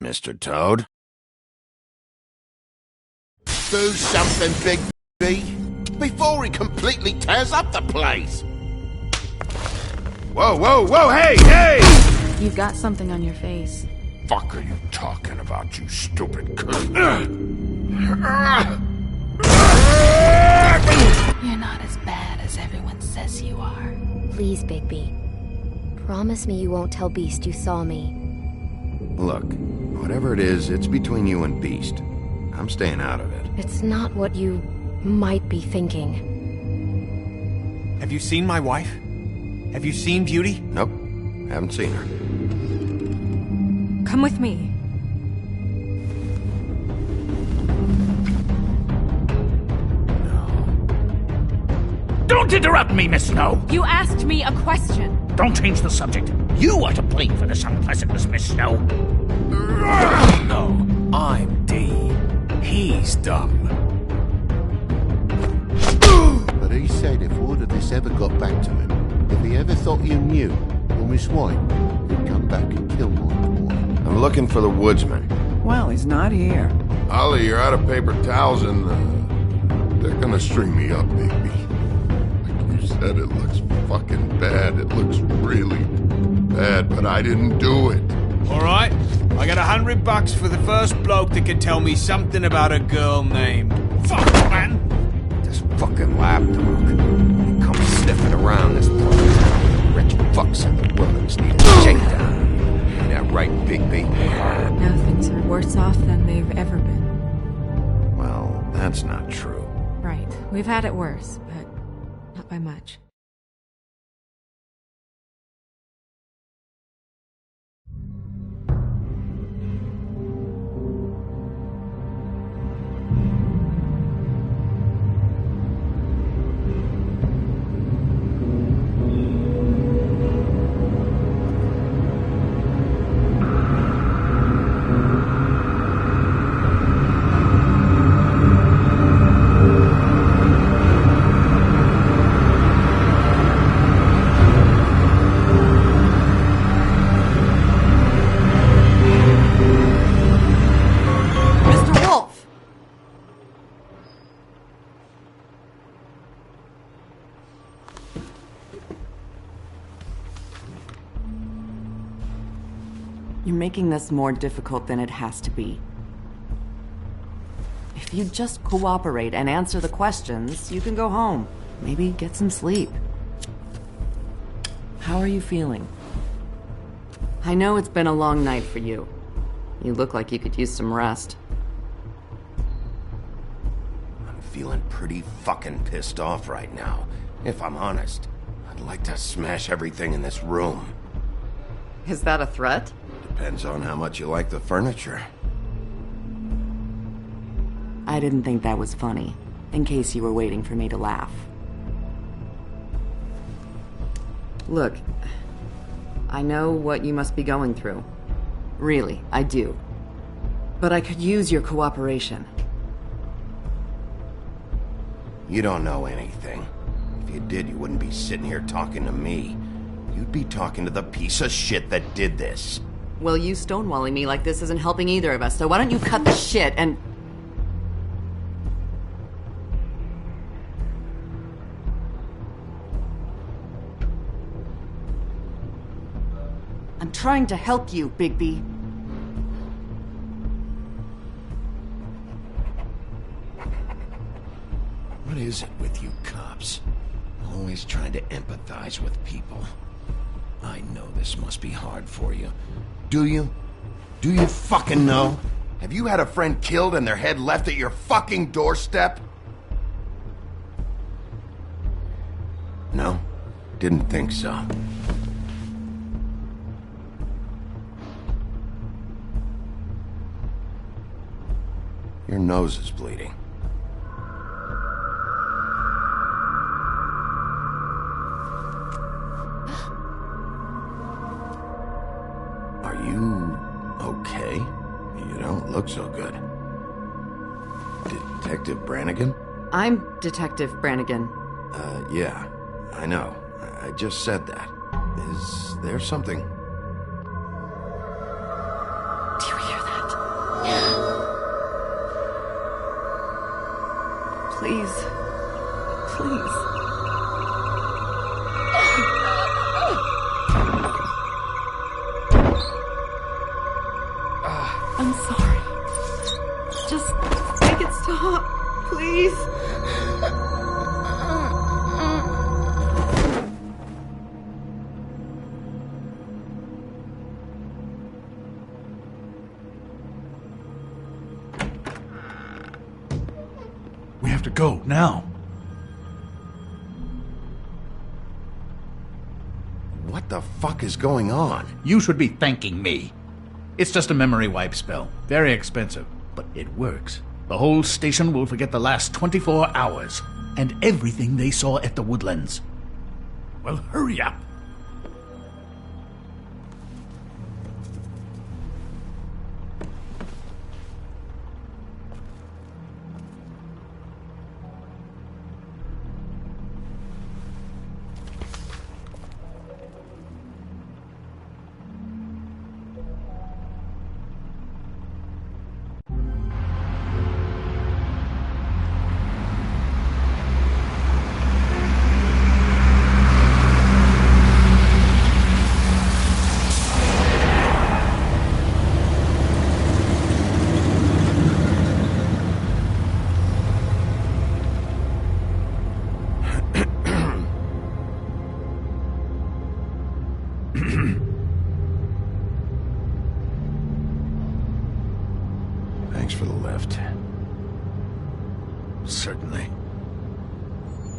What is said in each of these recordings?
Mr. Toad? Do something, Big B, before he completely tears up the place! Whoa, whoa, whoa, hey, hey! You've got something on your face. Fuck are you talking about, you stupid cunt? You're not as bad as everyone says you are. Please, Bigby. Promise me you won't tell Beast you saw me. Look, whatever it is, it's between you and Beast. I'm staying out of it. It's not what you might be thinking. Have you seen my wife? Have you seen Beauty? Nope, haven't seen her. Come with me. Don't interrupt me, Miss Snow! You asked me a question. Don't change the subject. You are to blame for this unpleasantness, Miss Snow. No, I'm D. He's dumb. But he said if word of this ever got back to him, if he ever thought you knew, or Miss White, he'd come back and kill my boy. I'm looking for the woodsman. Well, he's not here. Ollie, you're out of paper towels and, they're gonna string me up, baby. Like you said, it looks fucking bad. It looks really bad, but I didn't do it. Alright, I got $100 for the first bloke that can tell me something about a girl named... Fuck, man! This fucking lapdog. He comes sniffing around this place. Rich fucks in the wilderness need a shakedown. Ain't that right, Bigby? Now things are worse off than they've ever been. Well, that's not true. Right. We've had it worse, but not by much. You're making this more difficult than it has to be. If you just cooperate and answer the questions, you can go home. Maybe get some sleep. How are you feeling? I know it's been a long night for you. You look like you could use some rest. I'm feeling pretty fucking pissed off right now. If I'm honest, I'd like to smash everything in this room. Is that a threat? Depends on how much you like the furniture. I didn't think that was funny, in case you were waiting for me to laugh. Look, I know what you must be going through. Really, I do. But I could use your cooperation. You don't know anything. If you did, you wouldn't be sitting here talking to me. You'd be talking to the piece of shit that did this. Well, you stonewalling me like this isn't helping either of us, so why don't you cut the shit and... I'm trying to help you, Bigby. What are is it with you cops? Always trying to empathize with people. I know this must be hard for you. Do you? Do you fucking know? Have you had a friend killed and their head left at your fucking doorstep? No? Didn't think so. Your nose is bleeding. Are you okay? You don't look so good. Detective Brannigan? I'm Detective Brannigan. Yeah, I know. I just said that. Is there something? Do you hear that? Please. Please. I'm sorry. Just make it stop, please. We have to go, now. What the fuck is going on? You should be thanking me. It's just a memory wipe spell. Very expensive, but it works. The whole station will forget the last 24 hours and everything they saw at the Woodlands. Well, hurry up. Thanks for the lift. Certainly.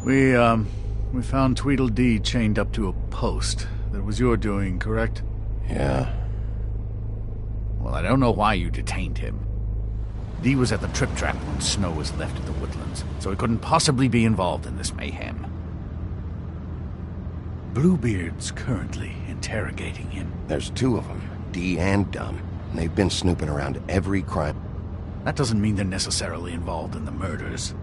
We found Tweedledee chained up to a post. That was your doing, correct? Yeah. Well, I don't know why you detained him. Dee was at the Trip Trap when Snow was left at the Woodlands, so he couldn't possibly be involved in this mayhem. Bluebeard's currently interrogating him. There's two of them, Dee and Dunn. And they've been snooping around every crime. That doesn't mean they're necessarily involved in the murders.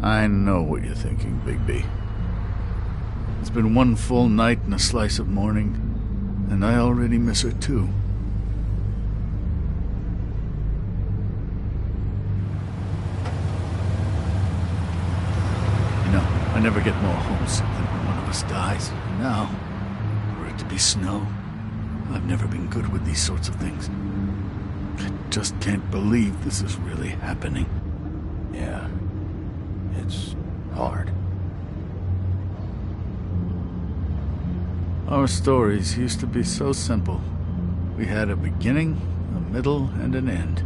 I know what you're thinking, Bigby. It's been one full night and a slice of morning, and I already miss her too. You know, I never get more homesick than when one of us dies. And now, for it to be Snow, I've never been good with these sorts of things. I just can't believe this is really happening. Yeah. It's hard. Our stories used to be so simple. We had a beginning, a middle, and an end.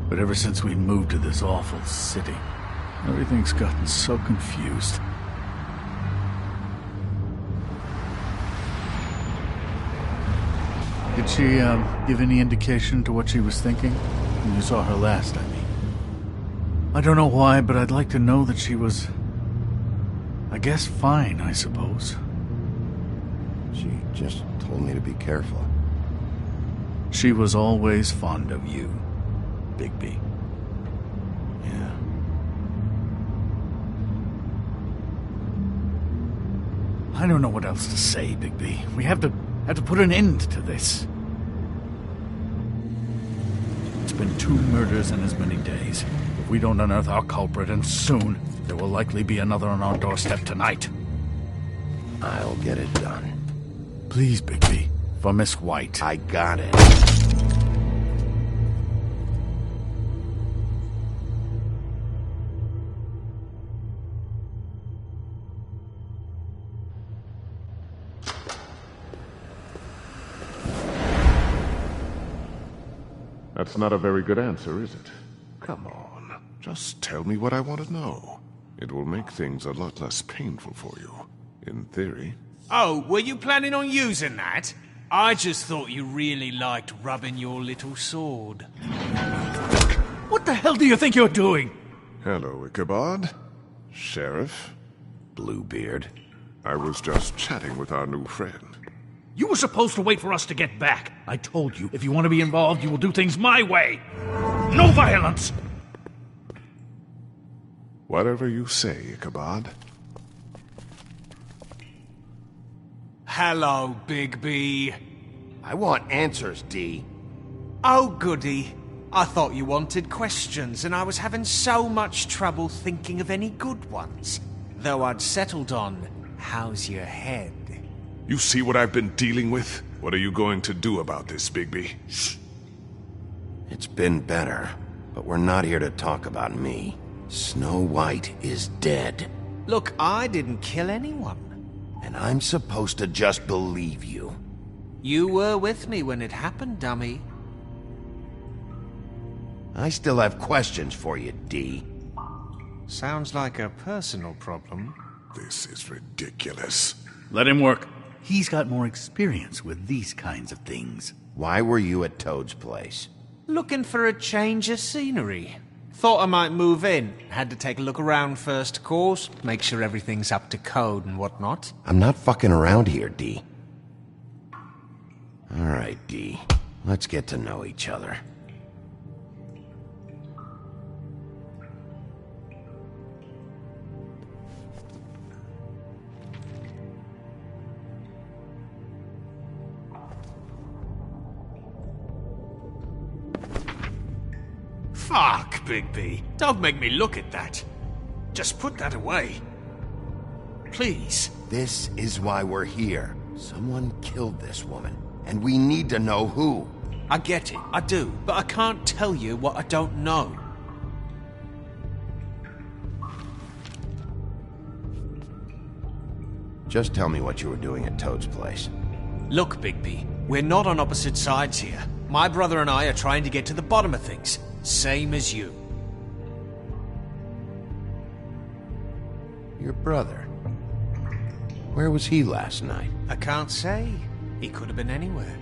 But ever since we moved to this awful city, everything's gotten so confused. Did she, give any indication to what she was thinking? When you saw her last, I mean. I don't know why, but I'd like to know that she was... I guess fine, I suppose. She just told me to be careful. She was always fond of you, Bigby. Yeah. I don't know what else to say, Bigby. We have to put an end to this. It's been 2 murders in as many days. If we don't unearth our culprit, and soon, There will likely be another on our doorstep tonight. I'll get it done. Please, Bigby. For Miss White. I got it. That's not a very good answer, is it? Come on. Just tell me what I want to know. It will make things a lot less painful for you. In theory. Oh, were you planning on using that? I just thought you really liked rubbing your little sword. What the hell do you think you're doing? Hello, Ichabod. Sheriff. Bluebeard. I was just chatting with our new friend. You were supposed to wait for us to get back. I told you, if you want to be involved, you will do things my way. No violence! Whatever you say, Ichabod. Hello, Bigby. I want answers, D. Oh, goody. I thought you wanted questions, and I was having so much trouble thinking of any good ones. Though I'd settled on, how's your head? You see what I've been dealing with? What are you going to do about this, Bigby? Shh. It's been better, but we're not here to talk about me. Snow White is dead. Look, I didn't kill anyone. And I'm supposed to just believe you. You were with me when it happened, dummy. I still have questions for you, D. Sounds like a personal problem. This is ridiculous. Let him work. He's got more experience with these kinds of things. Why were you at Toad's place? Looking for a change of scenery. Thought I might move in. Had to take a look around first, of course. Make sure everything's up to code and whatnot. I'm not fucking around here, D. Alright, D. Let's get to know each other. Fuck, Bigby. Don't make me look at that. Just put that away. Please. This is why we're here. Someone killed this woman, and we need to know who. I get it, I do, but I can't tell you what I don't know. Just tell me what you were doing at Toad's place. Look, Bigby, we're not on opposite sides here. My brother and I are trying to get to the bottom of things. Same as you. Your brother? Where was he last night? I can't say. He could have been anywhere.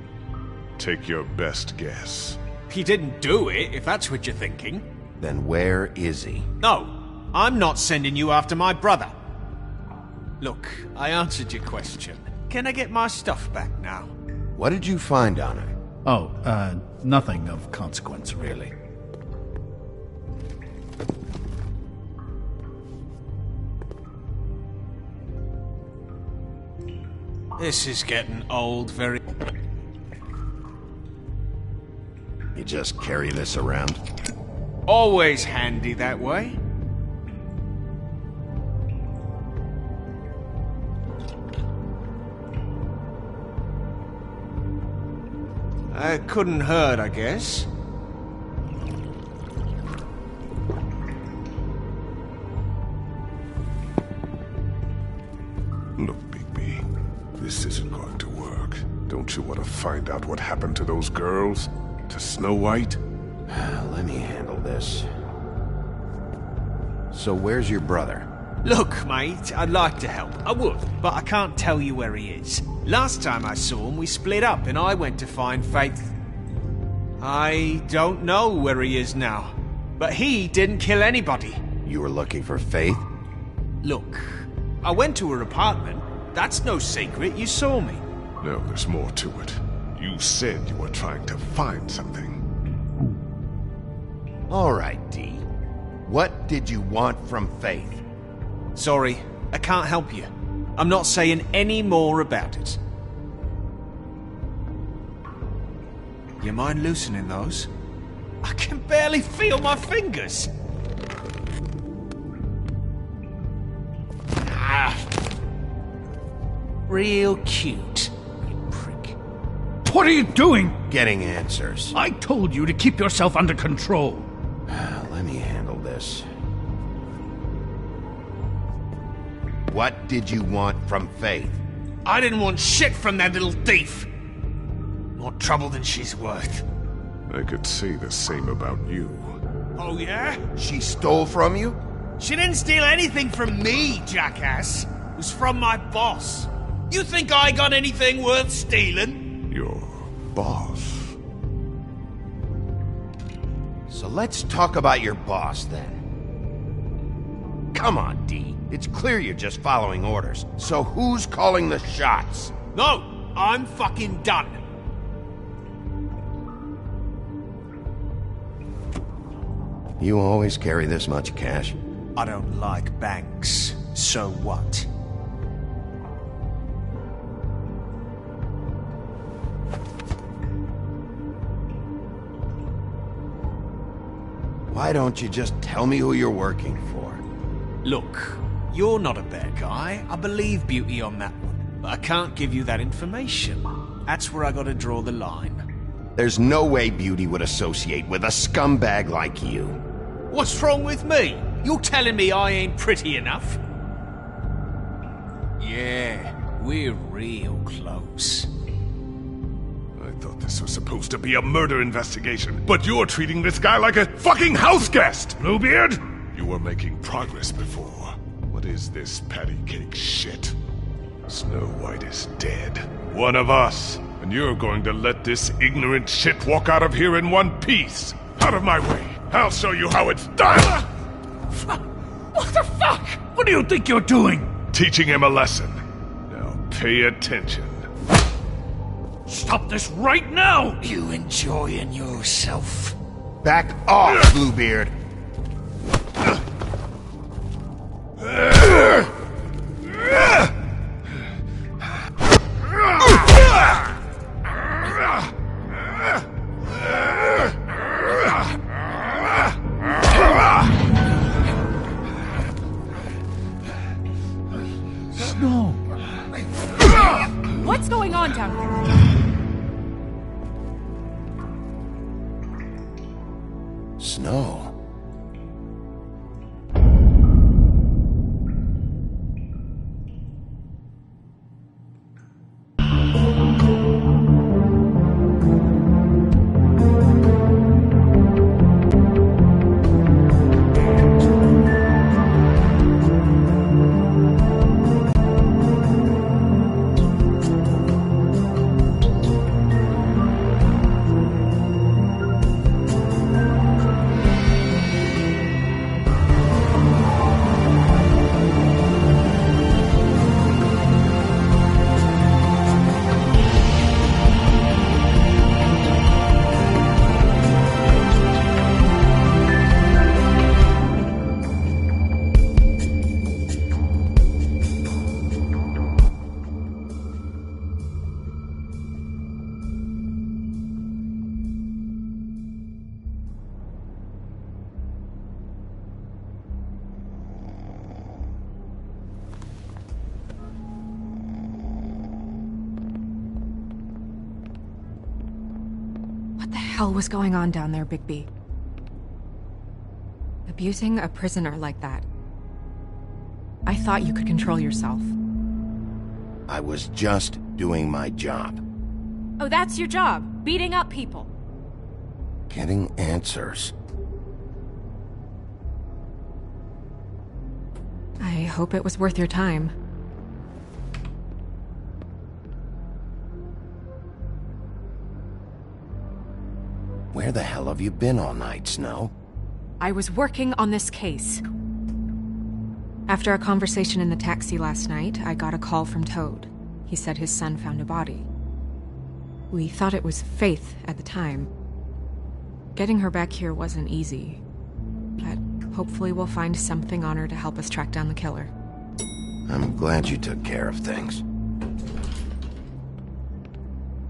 Take your best guess. He didn't do it, if that's what you're thinking. Then where is he? No, I'm not sending you after my brother. Look, I answered your question. Can I get my stuff back now? What did you find on her? Oh, nothing of consequence, really. This is getting old very... You just carry this around? Always handy that way. It couldn't hurt, I guess. Look, Bigby, this isn't going to work. Don't you want to find out what happened to those girls? To Snow White? Let me handle this. So where's your brother? Look, mate, I'd like to help. I would, but I can't tell you where he is. Last time I saw him, we split up and I went to find Faith. I don't know where he is now, but he didn't kill anybody. You were looking for Faith? Look, I went to her apartment. That's no secret, you saw me. No, there's more to it. You said you were trying to find something. All right, D. What did you want from Faith? Sorry, I can't help you. I'm not saying any more about it. You mind loosening those? I can barely feel my fingers. Real cute, you prick. What are you doing? Getting answers. I told you to keep yourself under control. Let me handle this. What did you want from Faith? I didn't want shit from that little thief. More trouble than she's worth. I could say the same about you. Oh, yeah? She stole from you? She didn't steal anything from me, jackass. It was from my boss. You think I got anything worth stealing? Your boss. So let's talk about your boss, then. Come on, D. It's clear you're just following orders. So who's calling the shots? No, I'm fucking done. You always carry this much cash? I don't like banks. So what? Why don't you just tell me who you're working for? Look, you're not a bad guy. I believe Beauty on that one. But I can't give you that information. That's where I gotta draw the line. There's no way Beauty would associate with a scumbag like you. What's wrong with me? You're telling me I ain't pretty enough? Yeah, we're real close. I thought this was supposed to be a murder investigation, but you're treating this guy like a fucking house guest! Bluebeard! You were making progress before. What is this patty cake shit? Snow White is dead. One of us. And you're going to let this ignorant shit walk out of here in one piece. Out of my way. I'll show you how it's done! What the fuck? What do you think you're doing? Teaching him a lesson. Now pay attention. Stop this right now! You enjoying yourself? Back off, Bluebeard! Snow! What's going on down there? Snow. What the hell was going on down there, Bigby? Abusing a prisoner like that. I thought you could control yourself. I was just doing my job. Oh, that's your job? Beating up people? Getting answers. I hope it was worth your time. Where the hell have you been all night, Snow? I was working on this case. After a conversation in the taxi last night, I got a call from Toad. He said his son found a body. We thought it was Faith at the time. Getting her back here wasn't easy, but hopefully we'll find something on her to help us track down the killer. I'm glad you took care of things.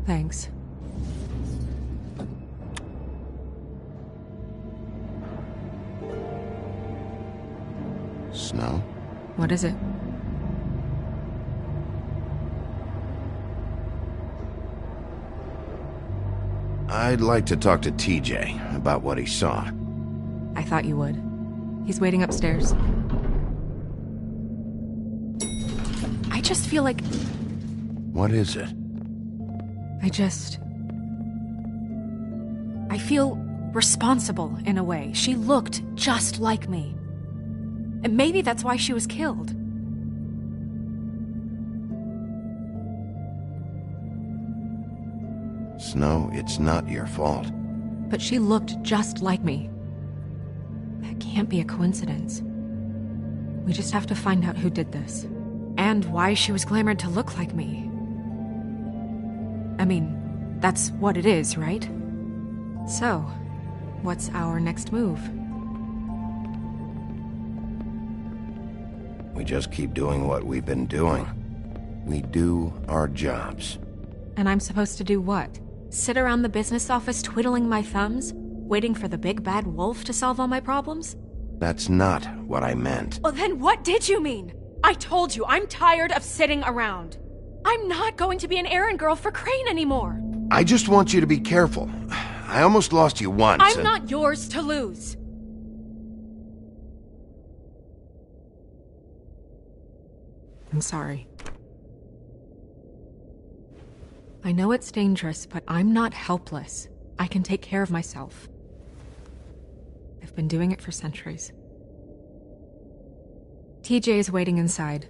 Thanks. Snow? What is it? I'd like to talk to TJ about what he saw. I thought you would. He's waiting upstairs. I just feel like... What is it? I feel responsible in a way. She looked just like me. And maybe that's why she was killed. Snow, it's not your fault. But she looked just like me. That can't be a coincidence. We just have to find out who did this. And why she was glamored to look like me. I mean, that's what it is, right? So, what's our next move? We just keep doing what we've been doing. We do our jobs. And I'm supposed to do what? Sit around the business office twiddling my thumbs? Waiting for the big bad wolf to solve all my problems? That's not what I meant. Well, then what did you mean? I told you, I'm tired of sitting around. I'm not going to be an errand girl for Crane anymore. I just want you to be careful. I almost lost you once. I'm not yours to lose. I'm sorry. I know it's dangerous, but I'm not helpless. I can take care of myself. I've been doing it for centuries. TJ is waiting inside.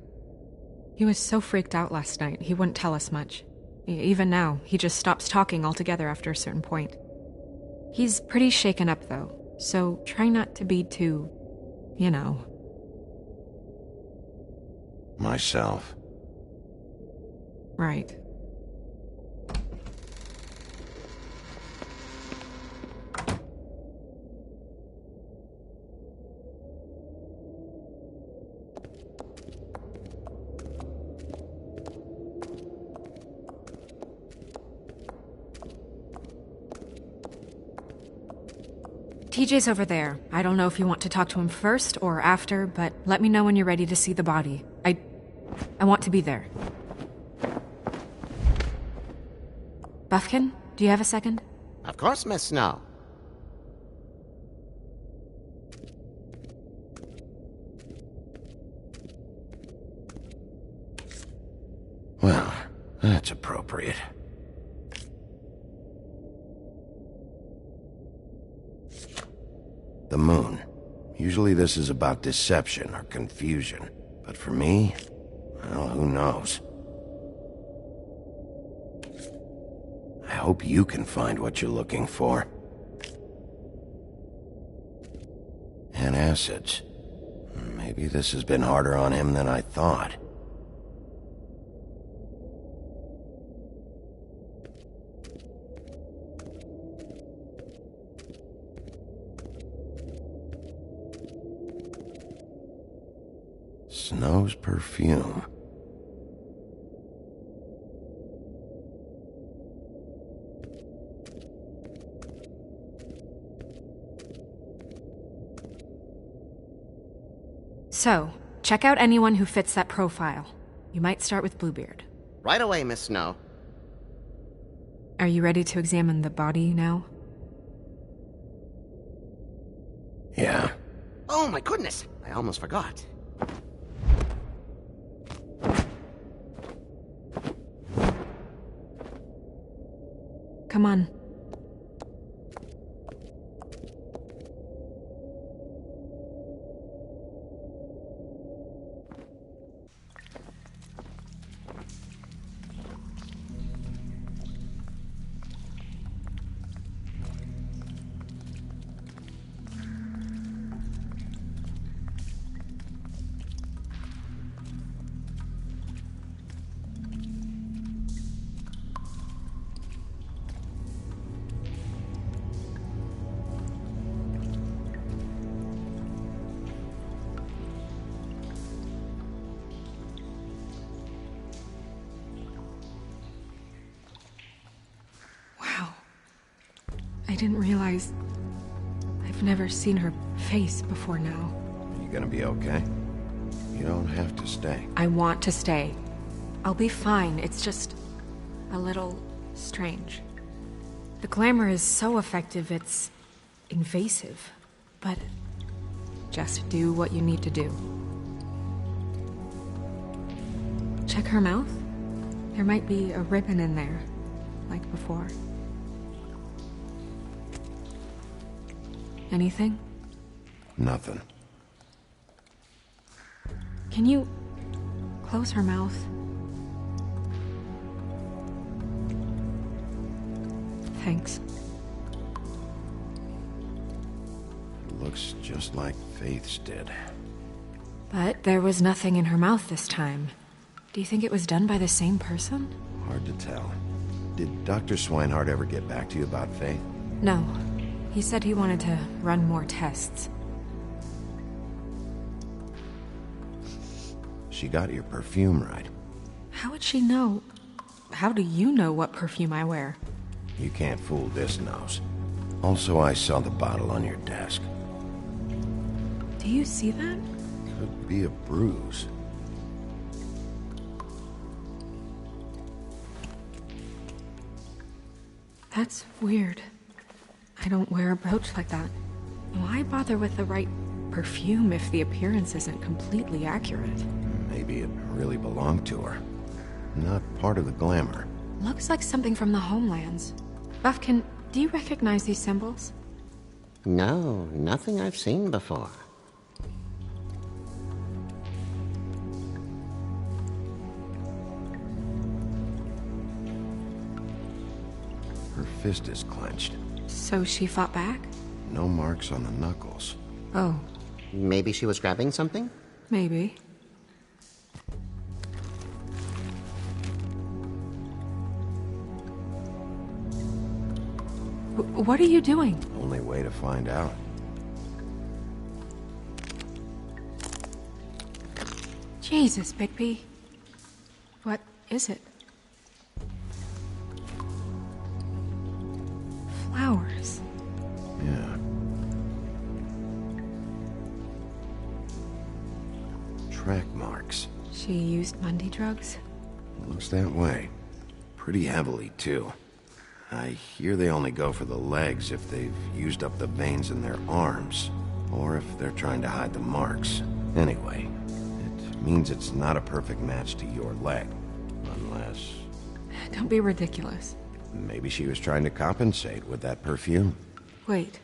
He was so freaked out last night, he wouldn't tell us much. Even now, he just stops talking altogether after a certain point. He's pretty shaken up, though, so try not to be too, you know. Myself. Right. TJ's over there. I don't know if you want to talk to him first or after, but let me know when you're ready to see the body. I want to be there. Buffkin, do you have a second? Of course, Miss Snow. Well, that's appropriate. The moon. Usually this is about deception or confusion. But for me, well, who knows? I hope you can find what you're looking for. Antacids. Maybe this has been harder on him than I thought. Snow's perfume. So, check out anyone who fits that profile. You might start with Bluebeard. Right away, Miss Snow. Are you ready to examine the body now? Yeah. Oh my goodness! I almost forgot. Come on. I didn't realize... I've never seen her face before now. Are you gonna be okay? You don't have to stay. I want to stay. I'll be fine, it's just... a little... strange. The The glamour is so effective, it's invasive. But just do what you need to do. Check her mouth. There might be a ribbon in there, like before. Anything? Nothing. Can you close her mouth? Thanks. Looks just like Faith's did. But there was nothing in her mouth this time. Do you think it was done by the same person? Hard to tell. Did Dr. Swinehart ever get back to you about Faith? No. He said he wanted to run more tests. She got your perfume right. How would she know? How do you know what perfume I wear? You can't fool this nose. Also, I saw the bottle on your desk. Do you see that? Could be a bruise. That's weird. I don't wear a brooch like that. Why bother with the right perfume if the appearance isn't completely accurate? Maybe it really belonged to her. Not part of the glamour. Looks like something from the Homelands. Buffkin, do you recognize these symbols? No, nothing I've seen before. Her fist is clenched. So she fought back? No marks on the knuckles. Oh, Maybe she was grabbing something? maybe. What are you doing? Only way to find out. Jesus, Bigby. What is it? Flowers. Yeah. Track marks. She used Mundy drugs? Looks that way. Pretty heavily, too. I hear they only go for the legs if they've used up the veins in their arms, or if they're trying to hide the marks. Anyway, it means it's not a perfect match to your leg. Unless... Don't be ridiculous. maybe she was trying to compensate with that perfume. Wait.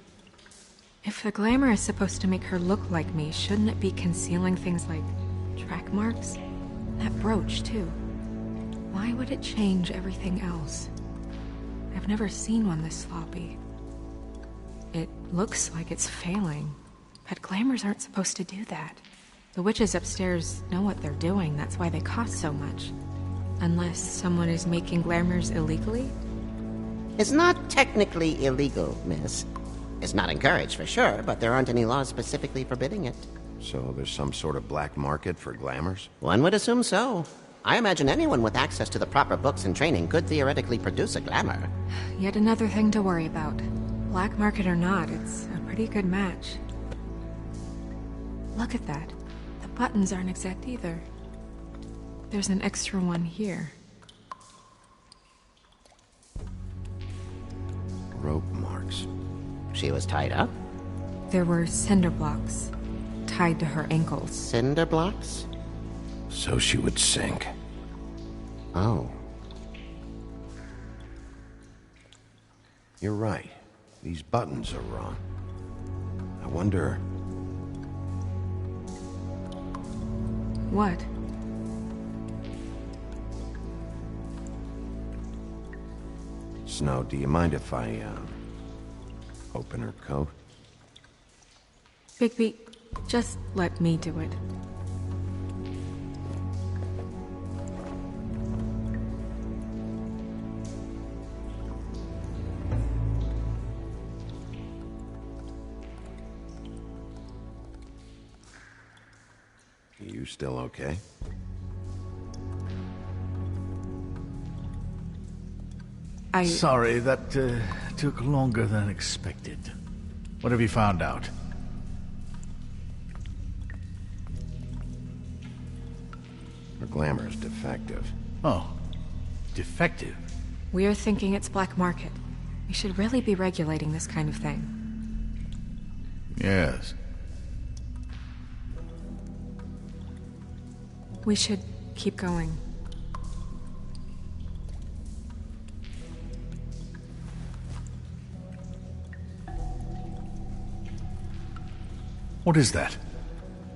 If the glamour is supposed to make her look like me, shouldn't it be concealing things like track marks? That brooch, too. Why would it change everything else? I've never seen one this sloppy. It looks like it's failing, but glamours aren't supposed to do that. The witches upstairs know what they're doing, that's why they cost so much. Unless someone is making glamours illegally? It's not technically illegal, miss. It's not encouraged for sure, but there aren't any laws specifically forbidding it. So there's some sort of black market for glamours? One would assume so. I imagine anyone with access to the proper books and training could theoretically produce a glamour. Yet another thing to worry about. Black market or not, it's a pretty good match. Look at that. The buttons aren't exact either. There's an extra one here. Rope marks. She was tied up? There were cinder blocks tied to her ankles. Cinder blocks? So she would sink. Oh. You're right. These buttons are wrong. I wonder... What? Snow, do you mind if I, open her coat? Bigby, just let me do it. You still okay? Sorry, that took longer than expected. What have you found out? Her glamour's defective. Oh, defective. We're thinking it's black market. We should really be regulating this kind of thing. Yes. We should keep going. What is that?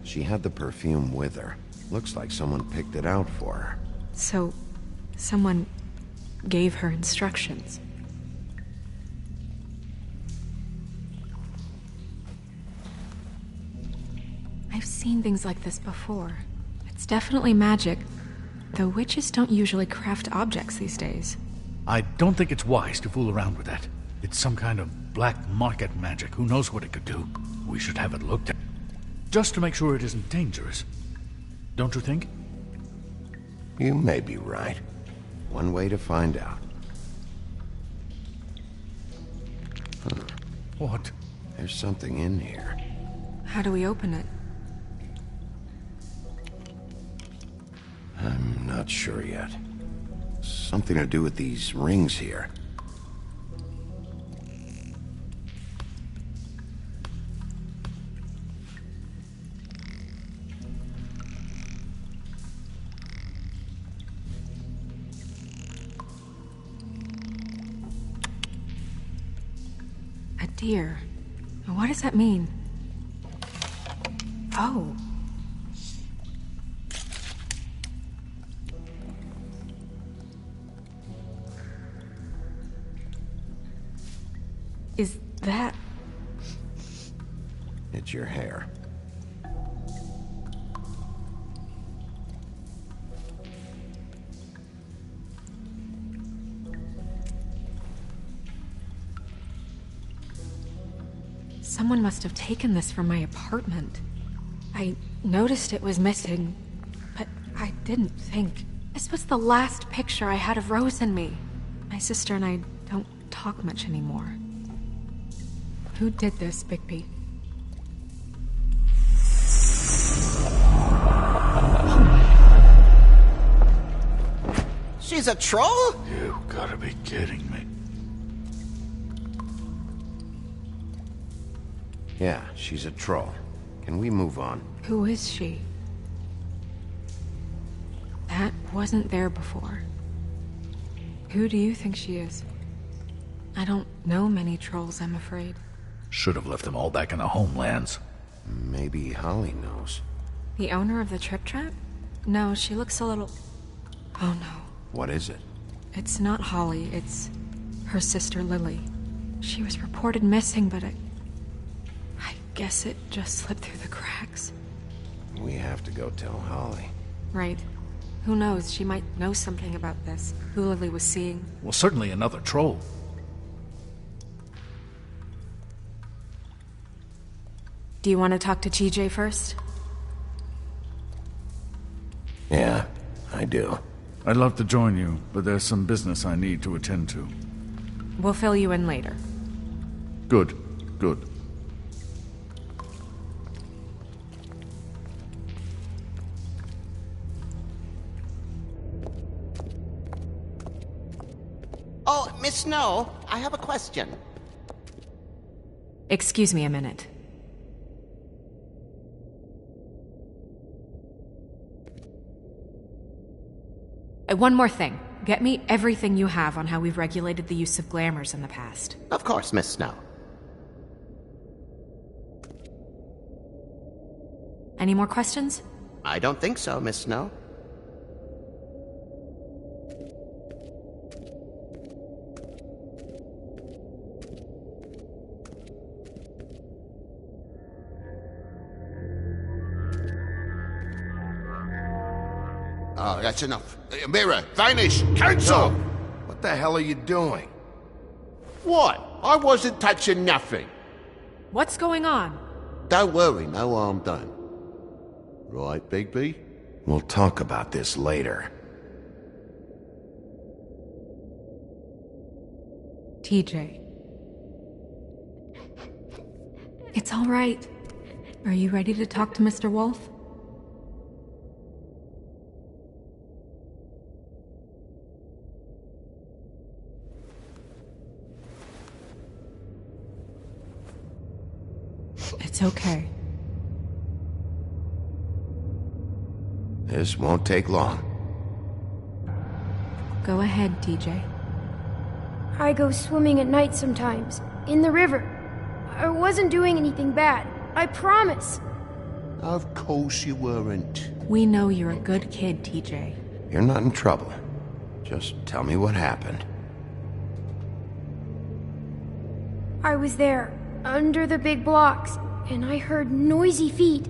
She had the perfume with her. Looks like someone picked it out for her. So, someone gave her instructions. I've seen things like this before. It's definitely magic, though witches don't usually craft objects these days. I don't think it's wise to fool around with that. It's some kind of black market magic. Who knows what it could do? We should have it looked at. Just to make sure it isn't dangerous. Don't you think? You may be right. One way to find out. What? There's something in here. How do we open it? I'm not sure yet. Something to do with these rings here. A deer. What does that mean? Oh. Is that... It's your hair. Someone must have taken this from my apartment. I noticed it was missing, but I didn't think. This was the last picture I had of Rose and me. My sister and I don't talk much anymore. Who did this, Bigby? She's a troll? You gotta be kidding me. Yeah, she's a troll. Can we move on? Who is she? That wasn't there before. Who do you think she is? I don't know many trolls, I'm afraid. Should have left them all back in the homelands. Maybe Holly knows. The owner of the Trip Trap? No, she looks a little... Oh no. What is it? It's not Holly, it's her sister Lily. She was reported missing, but I guess it just slipped through the cracks. We have to go tell Holly. Right. Who knows, she might know something about this. Who Lily was seeing. Well, certainly another troll. Do you want to talk to TJ first? Yeah, I do. I'd love to join you, but there's some business I need to attend to. We'll fill you in later. Good, good. Oh, Miss Snow, I have a question. Excuse me a minute. One more thing. Get me everything you have on how we've regulated the use of glamours in the past. Of course, Miss Snow. Any more questions? I don't think so, Miss Snow. Oh, that's enough. Mira, vanish! Cancel! What the hell are you doing? What? I wasn't touching nothing. What's going on? Don't worry, no harm done. Right, Bigby? We'll talk about this later. TJ. It's all right. Are you ready to talk to Mr. Wolf? It's okay. This won't take long. Go ahead, TJ. I go swimming at night sometimes, in the river. I wasn't doing anything bad. I promise. Of course you weren't. We know you're a good kid, TJ. You're not in trouble. Just tell me what happened. I was there, under the big blocks, and I heard noisy feet.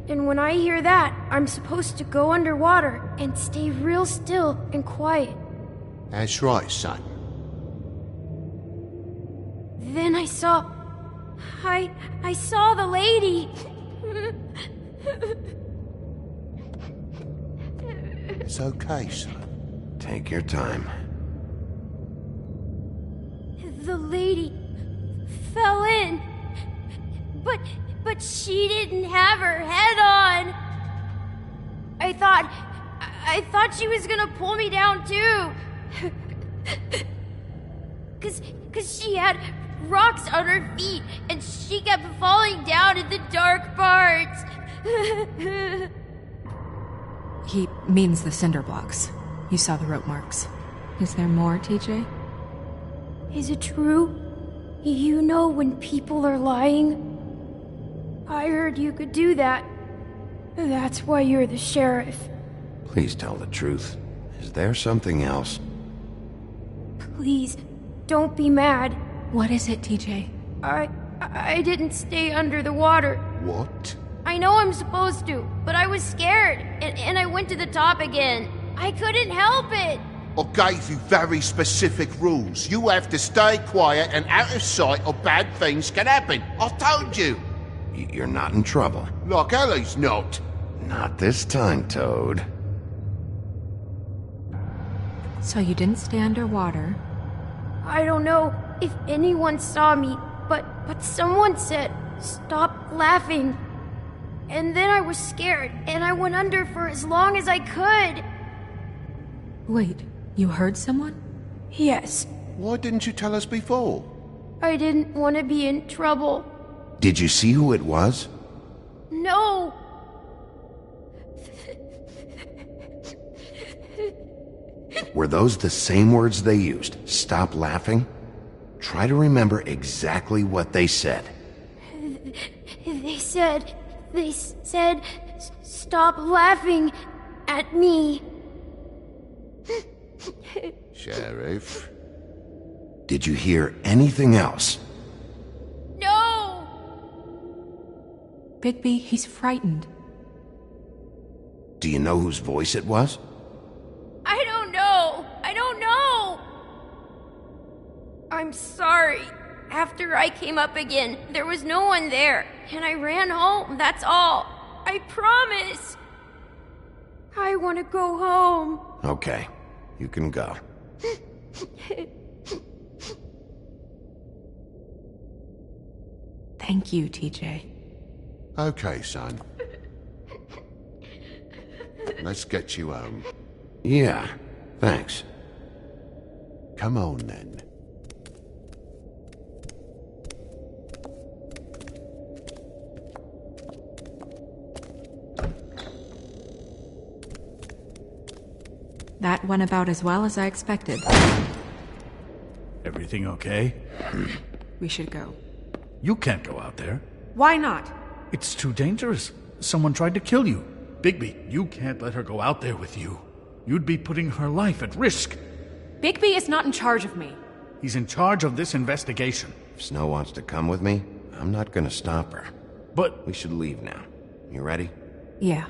And when I hear that, I'm supposed to go underwater and stay real still and quiet. That's right, son. Then I saw the lady. It's okay, son. Take your time. The lady fell in. But she didn't have her head on. I thought she was gonna pull me down too. Cause she had rocks on her feet and she kept falling down in the dark parts. He means the cinder blocks. You saw the rope marks. Is there more, TJ? Is it true? You know when people are lying? I heard you could do that. That's why you're the sheriff. Please tell the truth. Is there something else? Please, don't be mad. What is it, TJ? I didn't stay under the water. What? I know I'm supposed to, but I was scared, and I went to the top again. I couldn't help it. I gave you very specific rules. You have to stay quiet and out of sight or bad things can happen. I told you. You're not in trouble. Like Ellie's not. Not this time, Toad. So you didn't stay underwater. I don't know if anyone saw me, but someone said, "Stop laughing." And then I was scared, and I went under for as long as I could. Wait, you heard someone? Yes. Why didn't you tell us before? I didn't want to be in trouble. Did you see who it was? No. Were those the same words they used? Stop laughing? Try to remember exactly what they said. They said, "Stop laughing at me." Sheriff? Did you hear anything else? No! Bigby, he's frightened. Do you know whose voice it was? I don't know. I'm sorry. After I came up again, there was no one there, and I ran home, that's all. I promise. I want to go home. Okay, you can go. Thank you, TJ. Okay, son. Let's get you home. Yeah, thanks. Come on, then. That went about as well as I expected. Everything okay? We should go. You can't go out there. Why not? It's too dangerous. Someone tried to kill you. Bigby, you can't let her go out there with you. You'd be putting her life at risk. Bigby is not in charge of me. He's in charge of this investigation. If Snow wants to come with me, I'm not gonna stop her. But we should leave now. You ready? Yeah.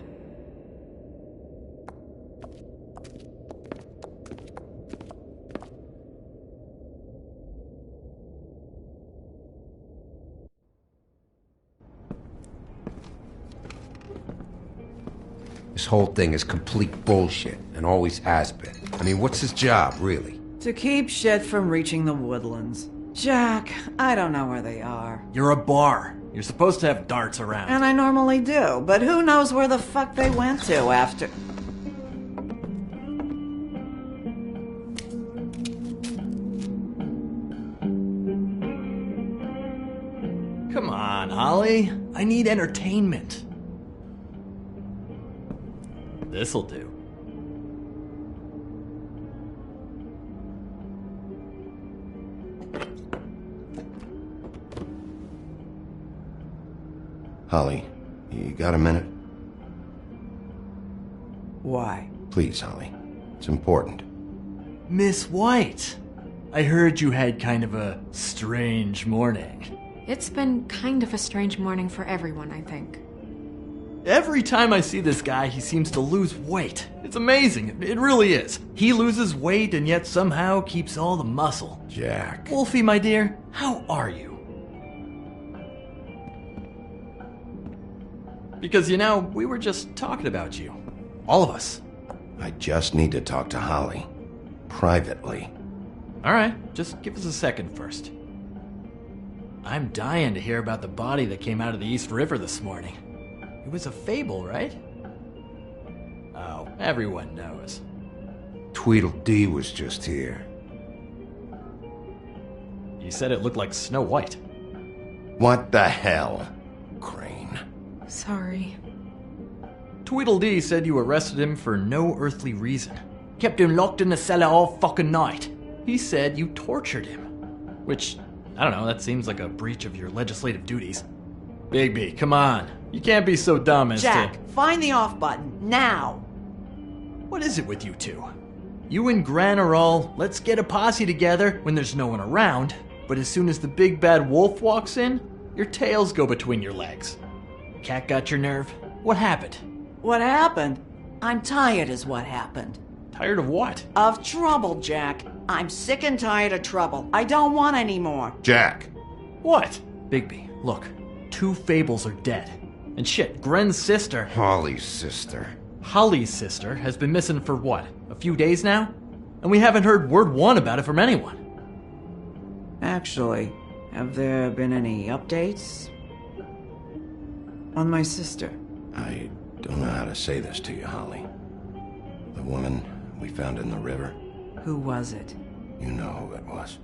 This whole thing is complete bullshit, and always has been. I mean, what's his job, really? To keep shit from reaching the woodlands. Jack, I don't know where they are. You're a bar. You're supposed to have darts around. And I normally do, but who knows where the fuck they went to after... Come on, Holly. I need entertainment. This'll do. Holly, you got a minute? Why? Please, Holly. It's important. Miss White, I heard you had kind of a strange morning. It's been kind of a strange morning for everyone, I think. Every time I see this guy, he seems to lose weight. It's amazing. It really is. He loses weight and yet somehow keeps all the muscle. Jack. Wolfie, my dear, how are you? Because, you know, we were just talking about you. All of us. I just need to talk to Holly. Privately. Alright, just give us a second first. I'm dying to hear about the body that came out of the East River this morning. It was a fable, right? Oh, everyone knows. Tweedledee was just here. You said it looked like Snow White. What the hell, Crane? Sorry. Tweedledee said you arrested him for no earthly reason. Kept him locked in the cellar all fucking night. He said you tortured him. Which, I don't know, that seems like a breach of your legislative duties. Bigby, come on. You can't be so dumb as Jack, find the off button, now! What is it with you two? You and Gran are all, let's get a posse together when there's no one around, but as soon as the big bad wolf walks in, your tails go between your legs. Cat got your nerve? What happened? What happened? I'm tired is what happened. Tired of what? Of trouble, Jack. I'm sick and tired of trouble. I don't want any more. Jack! What? Bigby, look. 2 fables are dead. And shit, Gren's sister... Holly's sister. Holly's sister has been missing for what? A few days now? And we haven't heard word one about it from anyone. Actually, have there been any updates? On my sister? I don't know how to say this to you, Holly. The woman we found in the river. Who was it? You know who it was.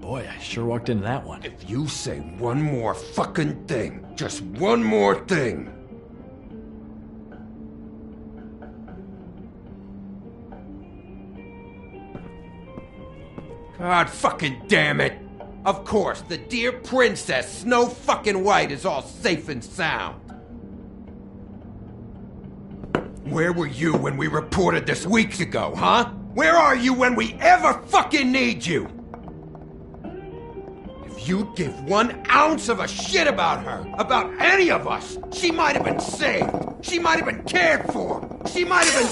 Boy, I sure walked into that one. If you say one more fucking thing, just one more thing. God fucking damn it! Of course, the dear princess, Snow fucking White, is all safe and sound. Where were you when we reported this weeks ago, huh? Where are you when we ever fucking need you? If you'd give 1 ounce of a shit about her, about any of us, she might have been saved. She might have been cared for. She might have been...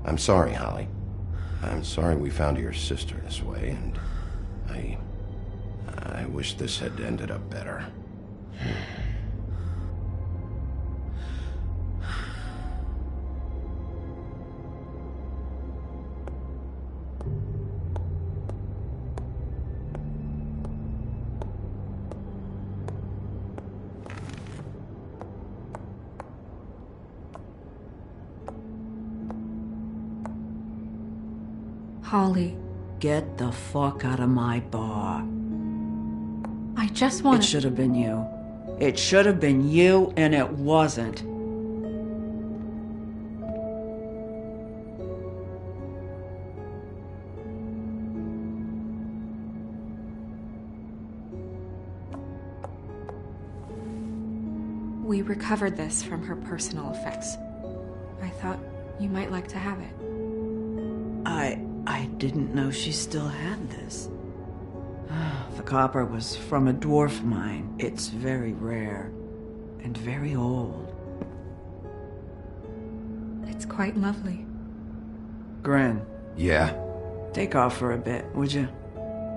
I'm sorry, Holly. I'm sorry we found your sister this way, and I wish this had ended up better. Holly. Get the fuck out of my bar. I just want It should have been you. It should have been you, and it wasn't. We recovered this from her personal effects. I thought you might like to have it. I didn't know she still had this. The copper was from a dwarf mine. It's very rare and very old. It's quite lovely. Gren, Yeah? take off for a bit, would you?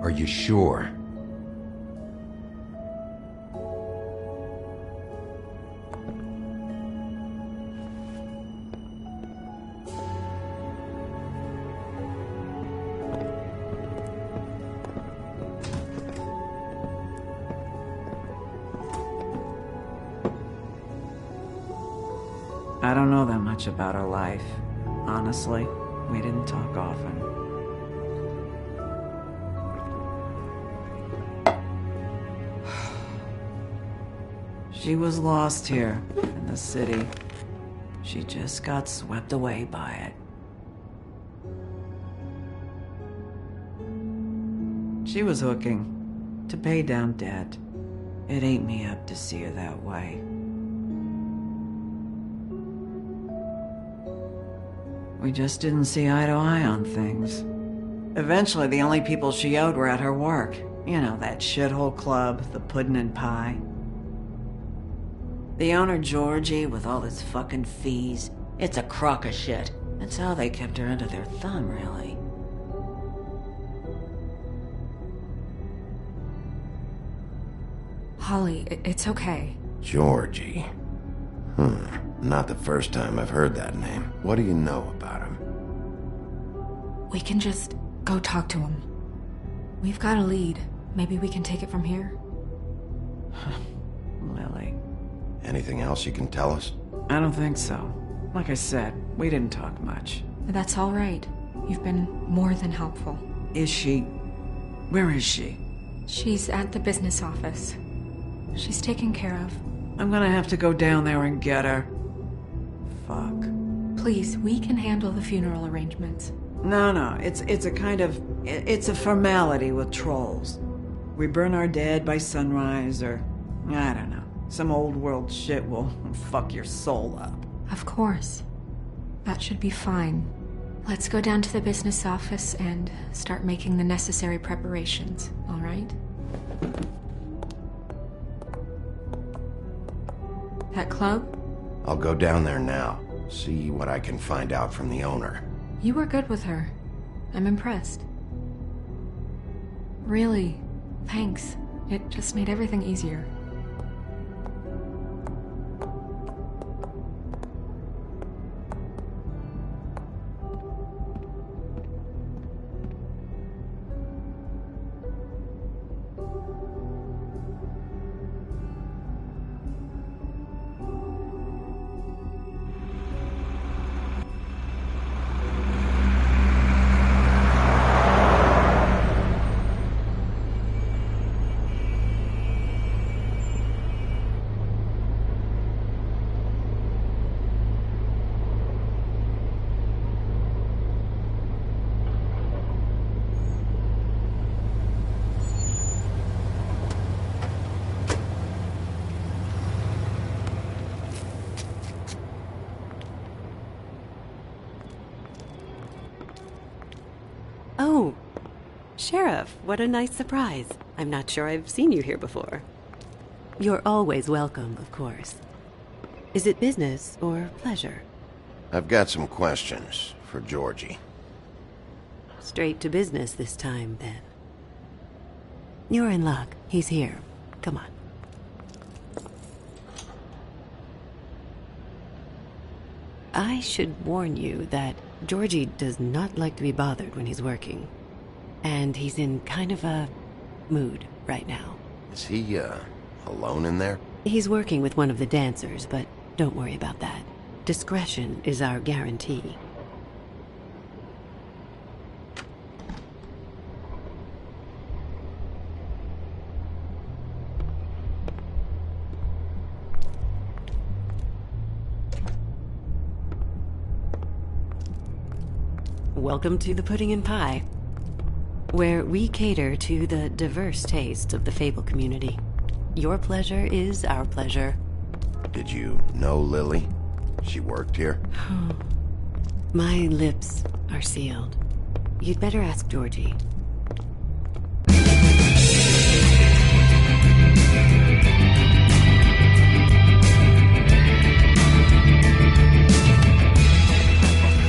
Are you sure? I don't know that much about her life. Honestly, we didn't talk often. She was lost here in the city. She just got swept away by it. She was hooking to pay down debt. It ate me up to see her that way. We just didn't see eye to eye on things. Eventually, the only people she owed were at her work. You know, that shithole club, the Puddin' and Pie. The owner, Georgie, with all his fucking fees, it's a crock of shit. That's how they kept her under their thumb, really. Holly, it's okay. Georgie. Not the first time I've heard that name. What do you know about him? We can just go talk to him. We've got a lead. Maybe we can take it from here. Lily. Anything else you can tell us? I don't think so. Like I said, we didn't talk much. That's all right. You've been more than helpful. Is she... Where is she? She's at the business office. She's taken care of. I'm gonna have to go down there and get her. Fuck. Please, we can handle the funeral arrangements. No, it's a kind of... It's a formality with trolls. We burn our dead by sunrise, or... I don't know. Some old world shit will fuck your soul up. Of course. That should be fine. Let's go down to the business office and start making the necessary preparations, all right? That club? I'll go down there now. See what I can find out from the owner. You were good with her. I'm impressed. Really, thanks. It just made everything easier. Oh, Sheriff, what a nice surprise. I'm not sure I've seen you here before. You're always welcome, of course. Is it business or pleasure? I've got some questions for Georgie. Straight to business this time, then. You're in luck. He's here. Come on. I should warn you that Georgie does not like to be bothered when he's working. And he's in kind of a mood right now. Is he, alone in there? He's working with one of the dancers, but don't worry about that. Discretion is our guarantee. Welcome to the Pudding and Pie, where we cater to the diverse tastes of the Fable community. Your pleasure is our pleasure. Did you know Lily? She worked here? My lips are sealed. You'd better ask Georgie.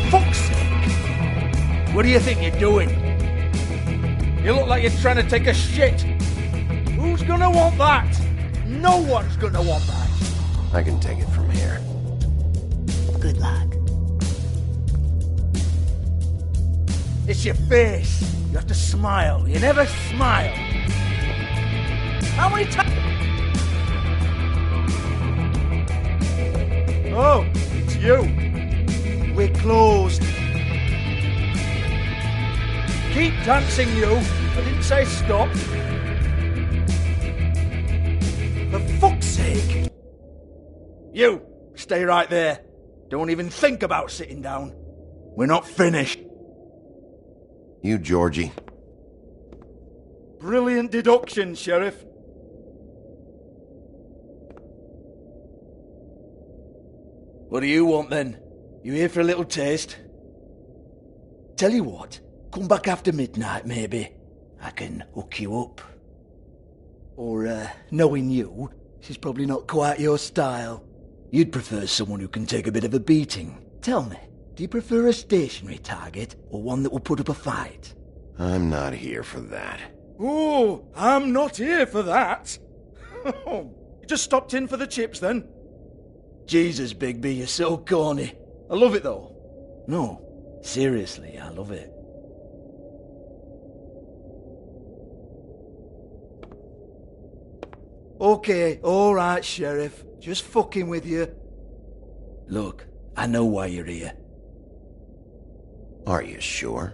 Fuck's sake! What do you think you're doing? You look like you're trying to take a shit. Who's gonna want that? No one's gonna want that. I can take it from here. Good luck. It's your face. You have to smile. You never smile. How many times? Oh, it's You! We're closed. Keep dancing, you! I didn't say stop. For fuck's sake! You! Stay right there. Don't even think about sitting down. We're not finished. You, Georgie. Brilliant deduction, Sheriff. What do you want then? You here for a little taste? Tell you what, come back after midnight maybe. I can hook you up. Or, knowing you, she's probably not quite your style. You'd prefer someone who can take a bit of a beating. Tell me, do you prefer a stationary target or one that will put up a fight? I'm not here for that. Oh, I'm not here for that. You just stopped in for the chips then? Jesus, Bigby, you're so corny. I love it though. No, seriously, I love it. Okay, alright, Sheriff. Just fucking with you. Look, I know why you're here. Are you sure?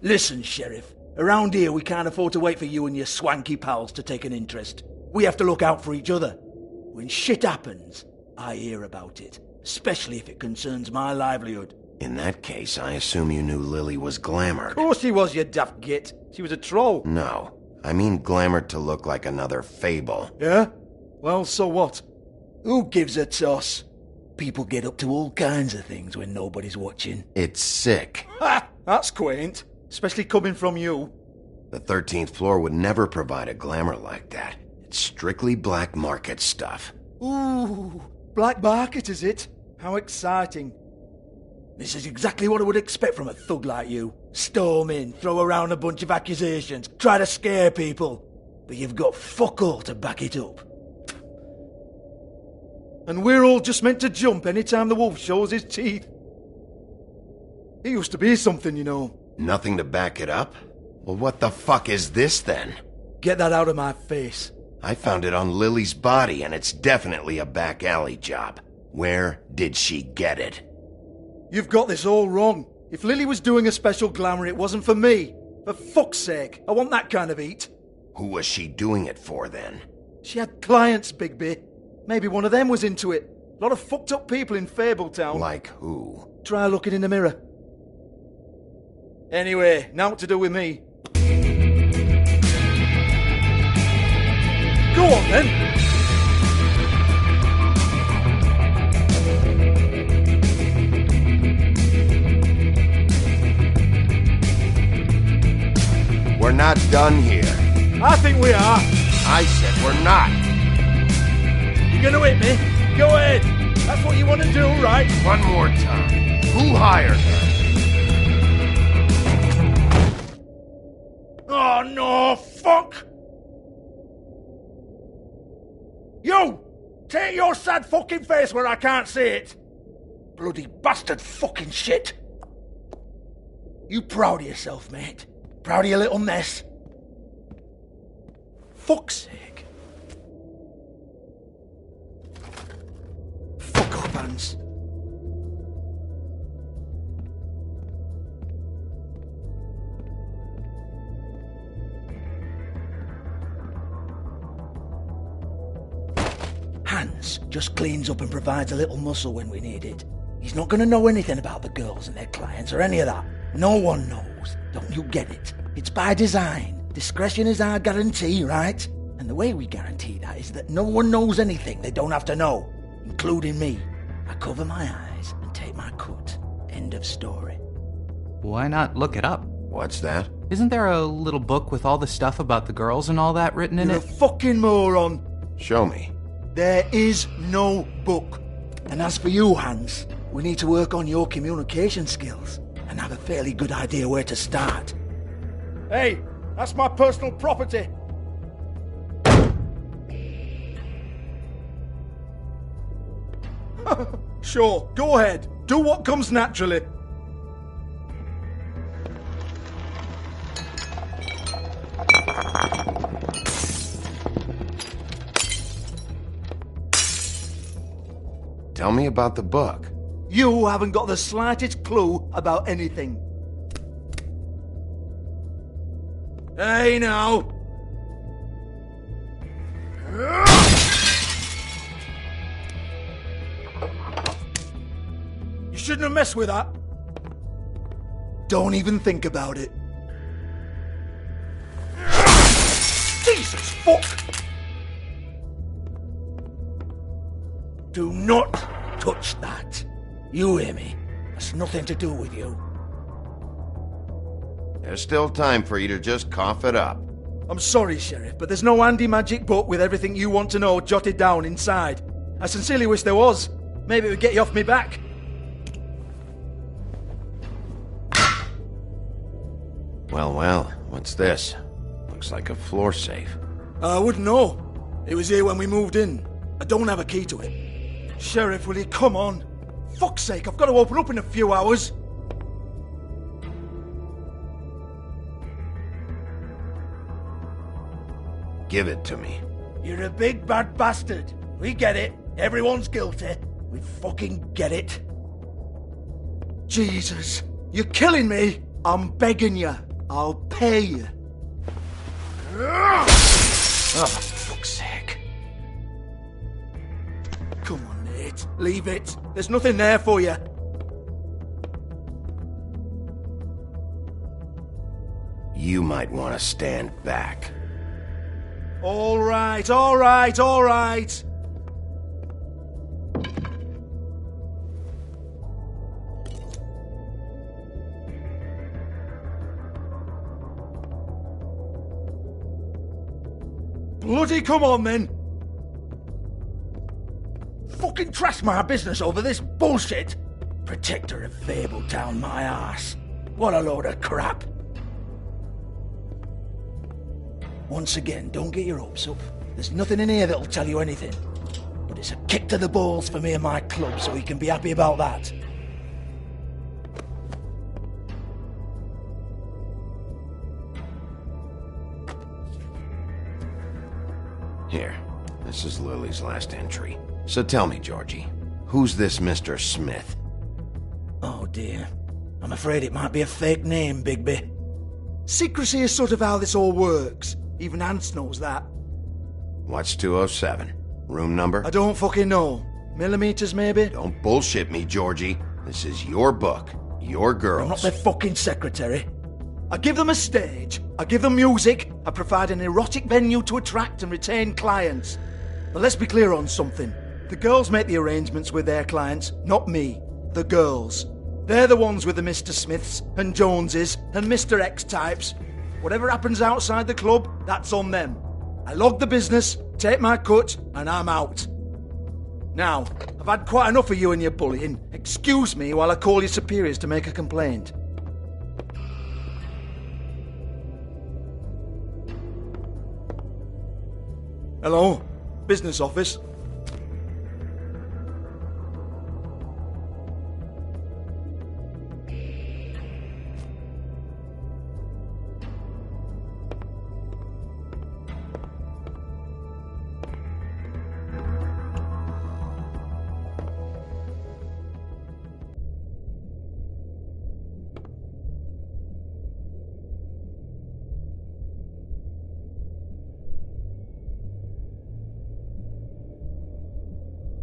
Listen, Sheriff. Around here, we can't afford to wait for you and your swanky pals to take an interest. We have to look out for each other. When shit happens, I hear about it. Especially if it concerns my livelihood. In that case, I assume you knew Lily was glamored. Of course she was, you daft git. She was a troll. No, I mean glamored to look like another fable. Yeah? Well, so what? Who gives a toss? People get up to all kinds of things when nobody's watching. It's sick. Ha! That's quaint. Especially coming from you. The 13th floor would never provide a glamour like that. It's strictly black market stuff. Ooh, black market is it? How exciting. This is exactly what I would expect from a thug like you. Storm in, throw around a bunch of accusations, try to scare people. But you've got fuck all to back it up. And we're all just meant to jump any time the wolf shows his teeth. He used to be something, you know. Nothing to back it up? Well, what the fuck is this then? Get that out of my face. I found it on Lily's body, and it's definitely a back alley job. Where did she get it? You've got this all wrong. If Lily was doing a special glamour, it wasn't for me. For fuck's sake, I want that kind of eat. Who was she doing it for, then? She had clients, Bigby. Maybe one of them was into it. A lot of fucked up people in Fabletown. Like who? Try looking in the mirror. Anyway, now what to do with me? Go on, then. We're not done here. I think we are. I said we're not. You're gonna hit me? Go ahead. That's what you want to do, right? One more time. Who hired her? Oh, no, fuck! You! Take your sad fucking face where I can't see it! Bloody bastard fucking shit! You proud of yourself, mate? Proud of your little mess? Fuck's sake. Fuck off, Hans. Hans just cleans up and provides a little muscle when we need it. He's not going to know anything about the girls and their clients or any of that. No one knows. Don't you get it? It's by design. Discretion is our guarantee, right? And the way we guarantee that is that no one knows anything they don't have to know, including me. I cover my eyes and take my cut. End of story. Why not look it up? What's that? Isn't there a little book with all the stuff about the girls and all that written in You're it? a fucking moron. Show me. There is no book. And as for you, Hans, we need to work on your communication skills and have a fairly good idea where to start. Hey, that's my personal property. Sure, go ahead. Do what comes naturally. Tell me about the book. You haven't got the slightest clue about anything. Hey, now! You shouldn't have messed with that. Don't even think about it. Jesus fuck! Do not touch that. You hear me? That's nothing to do with you. There's still time for you to just cough it up. I'm sorry, Sheriff, but there's no handy magic book with everything you want to know jotted down inside. I sincerely wish there was. Maybe it would get you off me back. Well, what's this? Looks like a floor safe. I wouldn't know. It was here when we moved in. I don't have a key to it. Sheriff, will you come on? Fuck's sake, I've got to open up in a few hours. Give it to me. You're a big bad bastard. We get it. Everyone's guilty. We fucking get it. Jesus, you're killing me. I'm begging you. I'll pay you. Oh, for fuck's sake. Come on, Nate. Leave it. There's nothing there for you. You might want to stand back. All right, all right, all right. Bloody come on, then! Fucking trash my business over this bullshit! Protector of Fabletown, my ass. What a load of crap. Once again, don't get your hopes up. There's nothing in here that'll tell you anything. But it's a kick to the balls for me and my club, so we can be happy about that. Here, this is Lily's last entry. So tell me, Georgie, who's this Mr. Smith? Oh dear. I'm afraid it might be a fake name, Bigby. Secrecy is sort of how this all works. Even Hans knows that. What's 207? Room number? I don't fucking know. Millimeters, maybe? Don't bullshit me, Georgie. This is your book. Your girls. I'm not their fucking secretary. I give them a stage. I give them music. I provide an erotic venue to attract and retain clients. But let's be clear on something. The girls make the arrangements with their clients, not me. The girls. They're the ones with the Mr. Smiths and Joneses and Mr. X types. Whatever happens outside the club, that's on them. I log the business, take my cut, and I'm out. Now, I've had quite enough of you and your bullying. Excuse me while I call your superiors to make a complaint. Hello? Business office?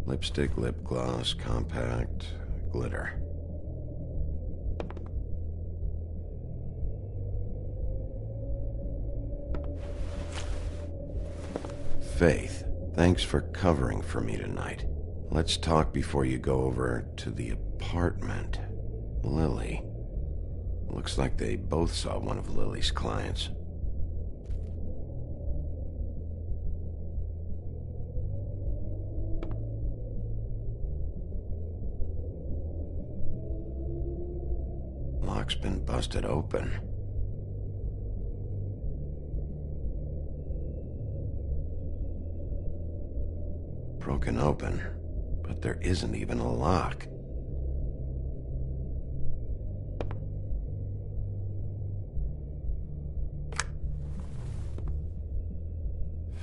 Lipstick, lip gloss, compact, glitter. Faith, thanks for covering for me tonight. Let's talk before you go over to the apartment. Lily. Looks like they both saw one of Lily's clients. Lock's been busted open. Broken open, but there isn't even a lock.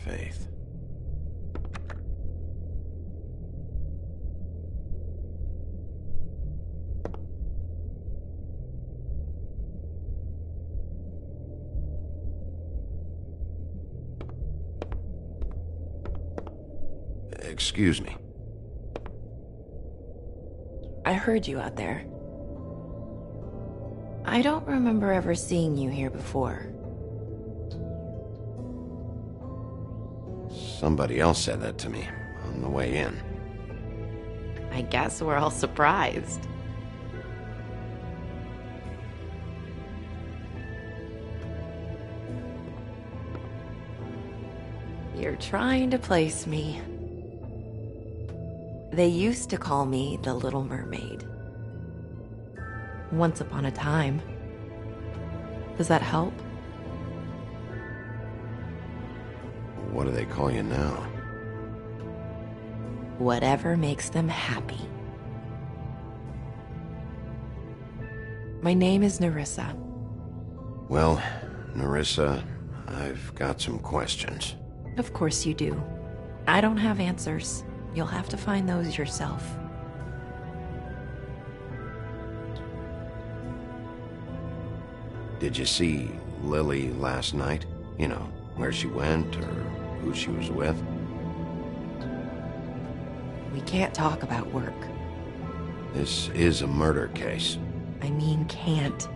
Faith. Excuse me. I heard you out there. I don't remember ever seeing you here before. Somebody else said that to me on the way in. I guess we're all surprised. You're trying to place me. They used to call me the Little Mermaid. Once upon a time. Does that help? What do they call you now? Whatever makes them happy. My name is Nerissa. Well, Nerissa, I've got some questions. Of course you do. I don't have answers. You'll have to find those yourself. Did you see Lily last night? You know, where she went or who she was with? We can't talk about work. This is a murder case. I mean, can't.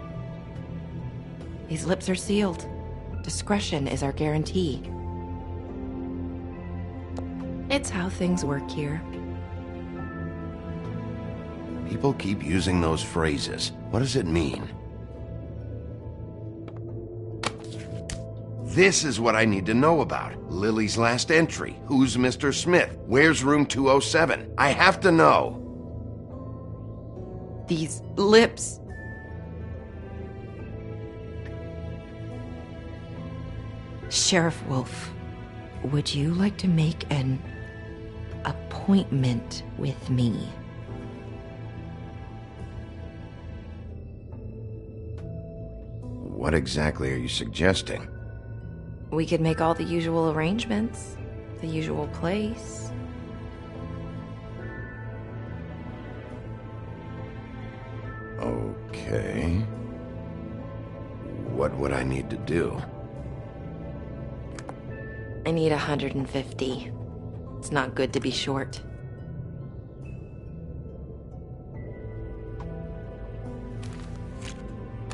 These lips are sealed. Discretion is our guarantee. It's how things work here. People keep using those phrases. What does it mean? This is what I need to know about. Lily's last entry. Who's Mr. Smith? Where's room 207? I have to know. These lips. Sheriff Wolf, would you like to make an appointment with me? What exactly are you suggesting? We could make all the usual arrangements. The usual place. Okay. What would I need to do? I need 150. It's not good to be short.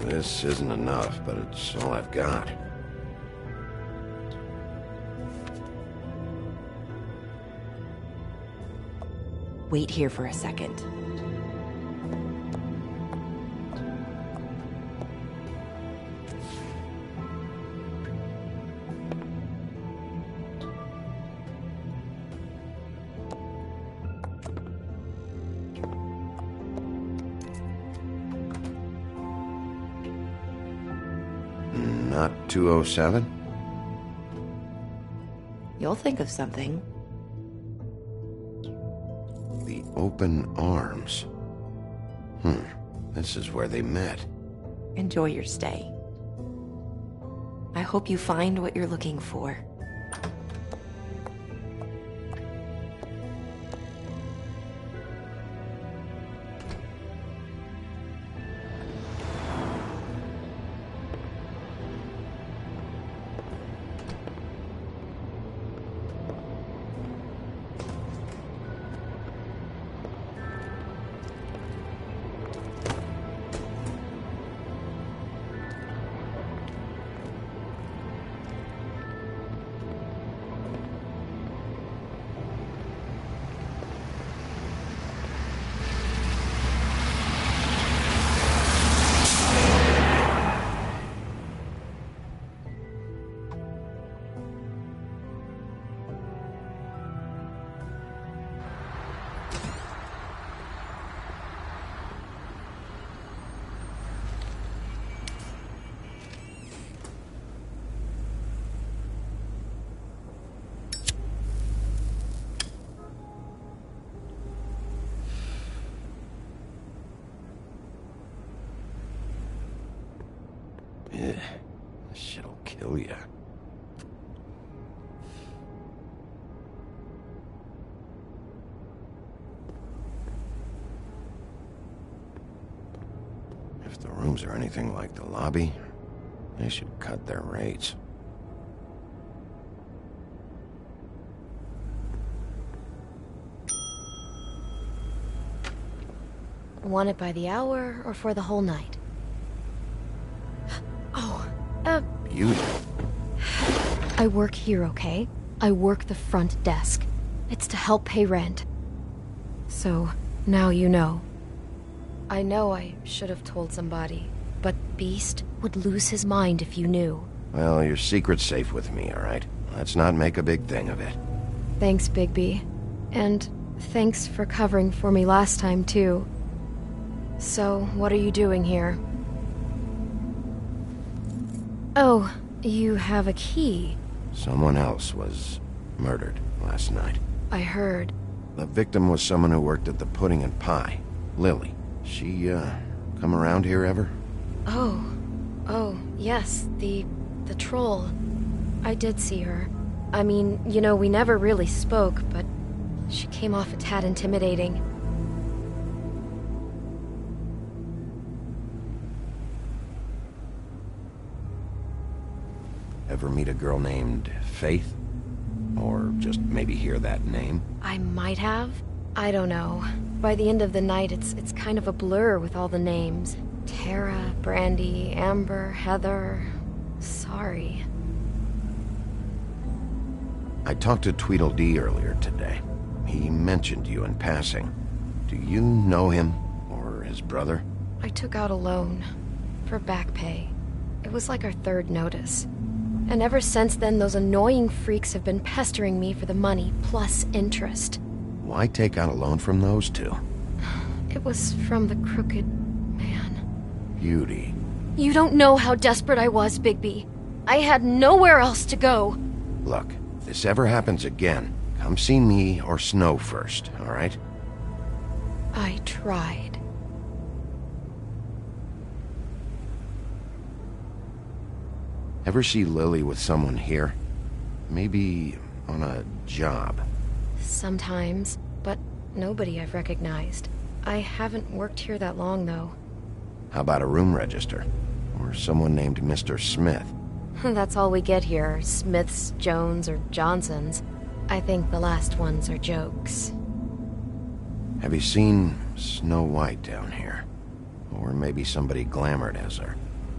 This isn't enough, but it's all I've got. Wait here for a second. Not 207? You'll think of something. The Open Arms. This is where they met. Enjoy your stay. I hope you find what you're looking for. This shit'll kill you. If the rooms are anything like the lobby, they should cut their rates. Want it by the hour or for the whole night? Oh, Beauty. I work here, okay? I work the front desk. It's to help pay rent. So, now you know. I know I should have told somebody, but Beast would lose his mind if you knew. Well, your secret's safe with me, all right? Let's not make a big thing of it. Thanks, Bigby. And thanks for covering for me last time, too. So, what are you doing here? Oh, you have a key. Someone else was murdered last night. I heard. The victim was someone who worked at the Pudding and Pie. Lily. She, come around here ever? Oh, yes, the troll. I did see her. I mean, you know, we never really spoke, but she came off a tad intimidating. Ever meet a girl named Faith? Or just maybe hear that name? I might have. I don't know. By the end of the night, it's kind of a blur with all the names. Tara, Brandy, Amber, Heather... Sorry. I talked to Tweedledee earlier today. He mentioned you in passing. Do you know him? Or his brother? I took out a loan. For back pay. It was like our third notice. And ever since then, those annoying freaks have been pestering me for the money, plus interest. Why take out a loan from those two? It was from the Crooked Man. Beauty. You don't know how desperate I was, Bigby. I had nowhere else to go. Look, if this ever happens again, come see me or Snow first, all right? I tried. Ever see Lily with someone here? Maybe on a job. Sometimes, but nobody I've recognized. I haven't worked here that long, though. How about a room register? Or someone named Mr. Smith? That's all we get here, Smiths, Jones, or Johnsons. I think the last ones are jokes. Have you seen Snow White down here? Or maybe somebody glamored as her?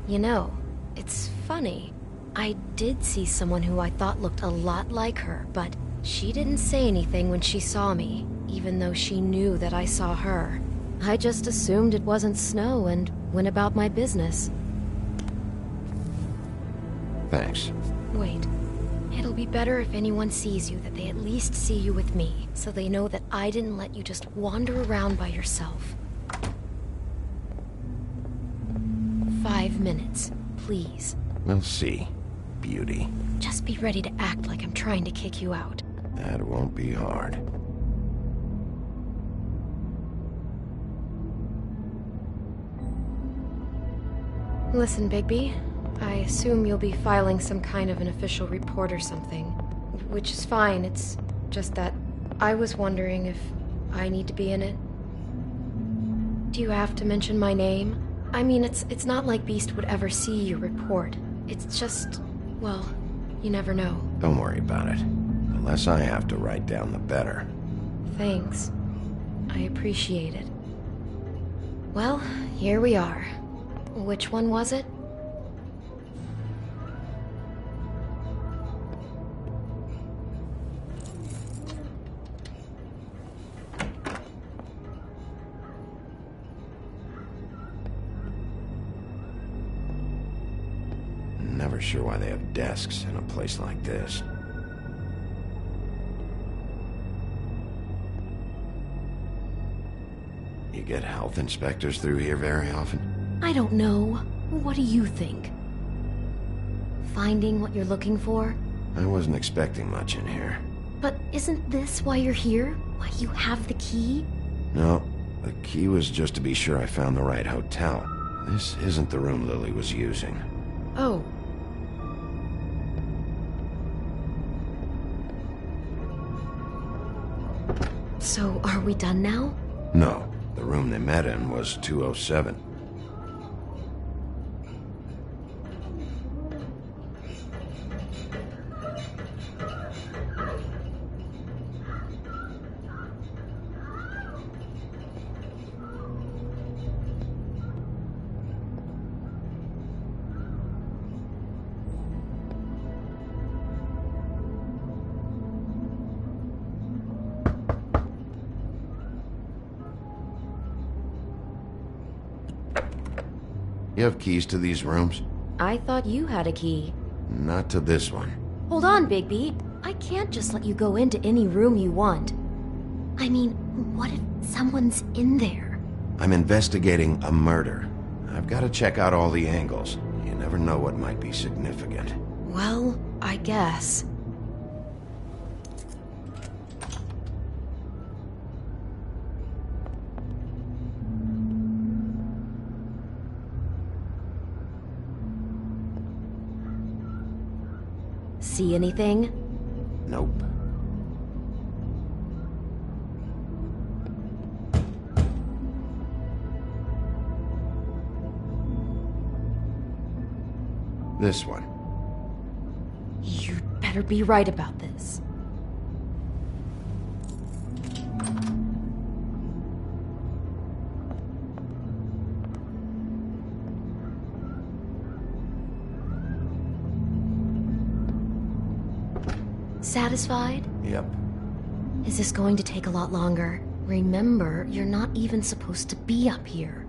You know, it's funny. I did see someone who I thought looked a lot like her, but she didn't say anything when she saw me, even though she knew that I saw her. I just assumed it wasn't Snow and went about my business. Thanks. Wait. It'll be better if anyone sees you that they at least see you with me, so they know that I didn't let you just wander around by yourself. 5 minutes, please. We'll see, Beauty. Just be ready to act like I'm trying to kick you out. That won't be hard. Listen, Bigby. I assume you'll be filing some kind of an official report or something. Which is fine, it's just that I was wondering if I need to be in it. Do you have to mention my name? I mean, it's not like Beast would ever see your report. It's just, well, you never know. Don't worry about it. The less I have to write down, the better. Thanks. I appreciate it. Well, here we are. Which one was it? Never sure why they have desks in a place like this. You get health inspectors through here very often? I don't know. What do you think? Finding what you're looking for? I wasn't expecting much in here. But isn't this why you're here? Why you have the key? No, the key was just to be sure I found the right hotel. This isn't the room Lily was using. Oh. So, are we done now? No, the room they met in was 207. You have keys to these rooms? I thought you had a key. Not to this one. Hold on, Bigby. I can't just let you go into any room you want. I mean, what if someone's in there? I'm investigating a murder. I've got to check out all the angles. You never know what might be significant. Well, I guess. See anything? Nope. This one. You'd better be right about this. Satisfied? Yep. Is this going to take a lot longer? Remember, you're not even supposed to be up here.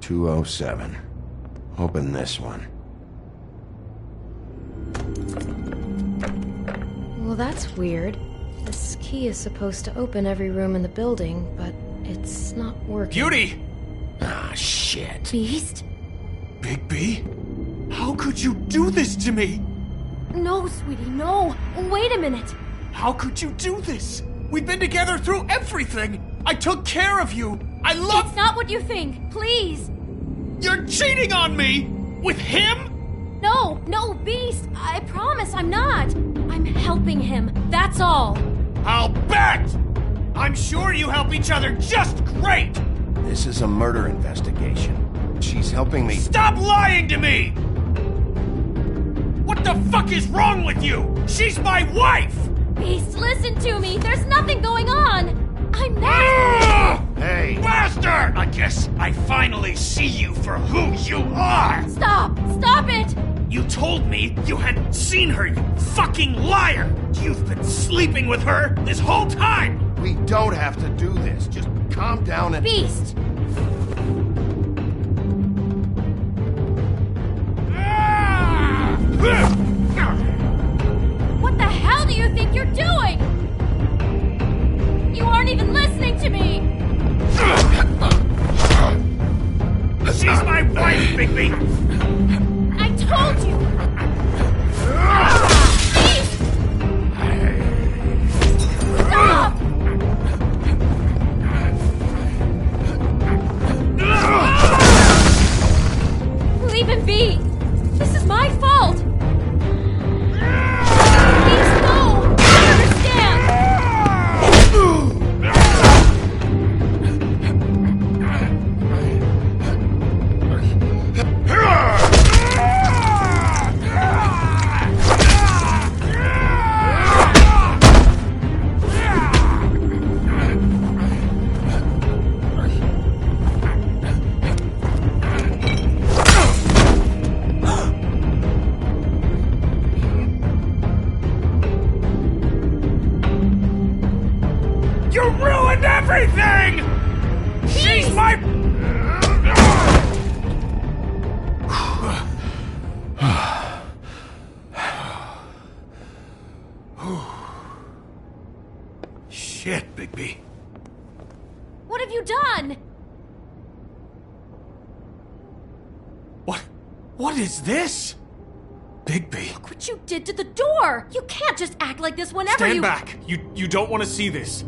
.207. Open this one. Well, that's weird. This key is supposed to open every room in the building, but it's not working. Beauty! Ah, shit. Beast? Bigby? How could you do this to me? No, sweetie, no. Wait a minute. How could you do this? We've been together through everything. I took care of you. I love... It's not what you think. Please. You're cheating on me! With him? No, Beast. I promise I'm not. I'm helping him. That's all. I'll bet! I'm sure you help each other just great! This is a murder investigation. She's helping me... Stop lying to me! What the fuck is wrong with you? She's my wife! Beast, listen to me. There's nothing going on. I'm not... Hey! Bastard! I guess I finally see you for who you are! Stop! Stop it! You told me you hadn't seen her, you fucking liar! You've been sleeping with her this whole time! We don't have to do this. Just calm down and... Beast! What the hell do you think you're doing? You aren't even listening to me! She's my wife, Bigby! I told you! Stop! Leave him be! This is my fault! Please, no! I understand! You ruined everything! She's my... Shit, Bigby. What have you done? What is this? Bigby. Look what you did to the door! You can't just act like this whenever Stand you... back. You don't want to see this.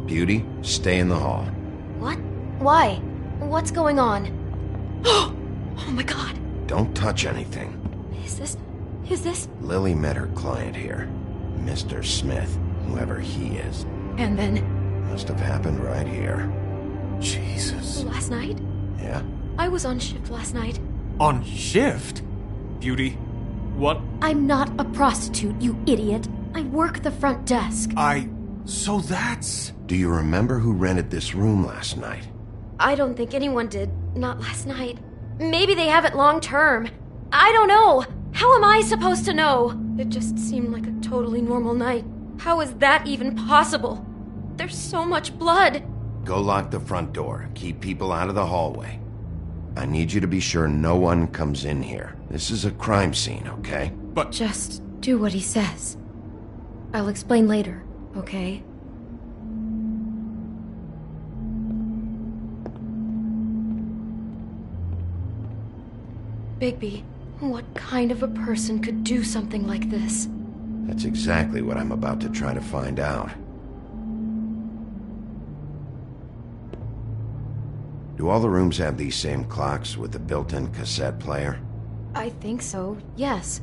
Beauty, stay in the hall. What? Why? What's going on? Oh my god. Don't touch anything. Is this? Lily met her client here. Mr. Smith, whoever he is. And then? Must have happened right here. Jesus. Last night? Yeah? I was on shift last night. On shift? Beauty, what? I'm not a prostitute, you idiot. I work the front desk. I So that's... Do you remember who rented this room last night? I don't think anyone did. Not last night. Maybe they have it long term. I don't know. How am I supposed to know? It just seemed like a totally normal night. How is that even possible? There's so much blood. Go lock the front door. Keep people out of the hallway. I need you to be sure no one comes in here. This is a crime scene, okay? But just do what he says. I'll explain later, okay? Bigby, what kind of a person could do something like this? That's exactly what I'm about to try to find out. Do all the rooms have these same clocks with the built-in cassette player? I think so, yes.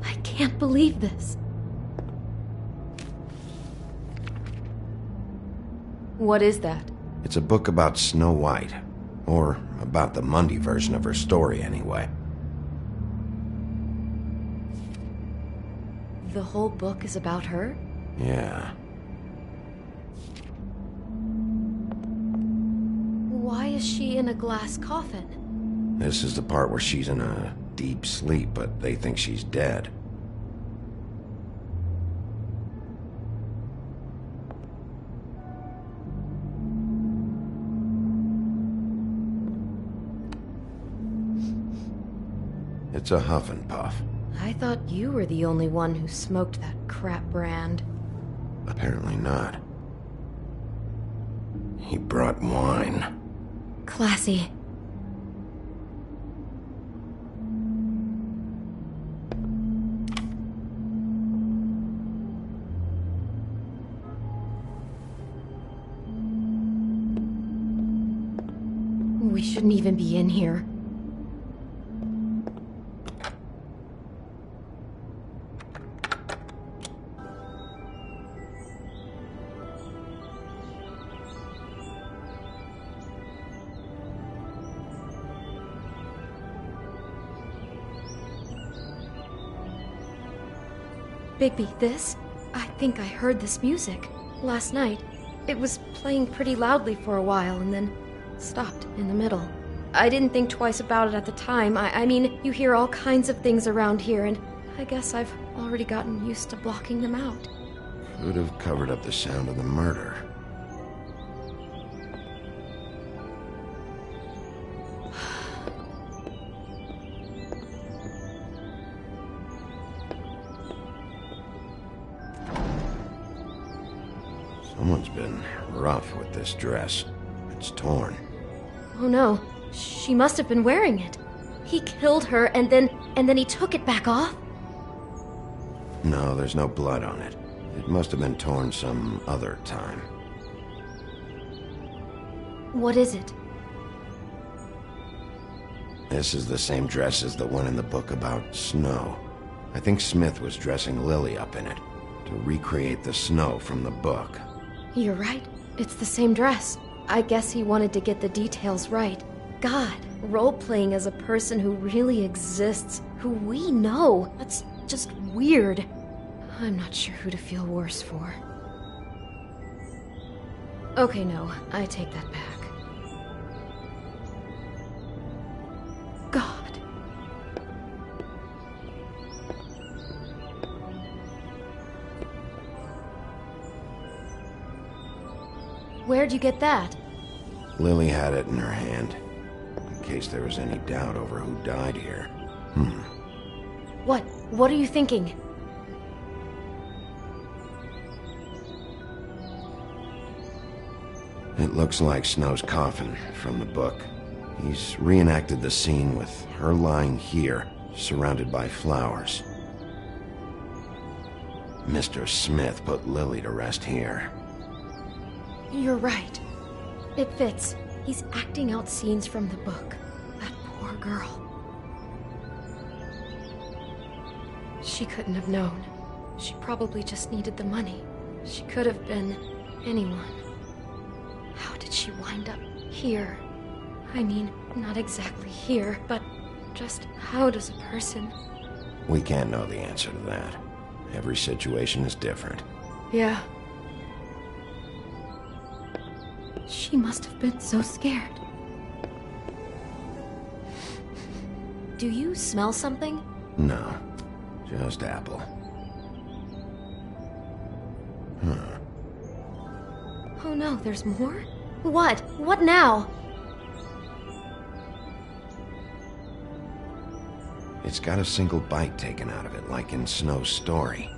I can't believe this. What is that? It's a book about Snow White. Or about the Mundy version of her story, anyway. The whole book is about her? Yeah. Why is she in a glass coffin? This is the part where she's in a deep sleep, but they think she's dead. It's a Huff and Puff. I thought you were the only one who smoked that crap brand. Apparently not. He brought wine. Classy. We shouldn't even be in here. Bigby, this? I think I heard this music. Last night. It was playing pretty loudly for a while and then stopped in the middle. I didn't think twice about it at the time. I mean, you hear all kinds of things around here, and I guess I've already gotten used to blocking them out. Could have covered up the sound of the murder. Someone's been rough with this dress. It's torn. Oh no, she must have been wearing it. He killed her and then he took it back off? No, there's no blood on it. It must have been torn some other time. What is it? This is the same dress as the one in the book about snow. I think Smith was dressing Lily up in it to recreate the snow from the book. You're right. It's the same dress. I guess he wanted to get the details right. God, role-playing as a person who really exists, who we know. That's just weird. I'm not sure who to feel worse for. Okay, no, I take that back. God. Where'd you get that? Lily had it in her hand, in case there was any doubt over who died here. What are you thinking? It looks like Snow's coffin from the book. He's reenacted the scene with her lying here, surrounded by flowers. Mr. Smith put Lily to rest here. You're right. It fits. He's acting out scenes from the book. That poor girl. She couldn't have known. She probably just needed the money. She could have been anyone. How did she wind up here? I mean, not exactly here, but just how does a person... We can't know the answer to that. Every situation is different. Yeah. She must have been so scared. Do you smell something? No, just apple. Huh. Oh no, there's more? What? What now? It's got a single bite taken out of it, like in Snow's story.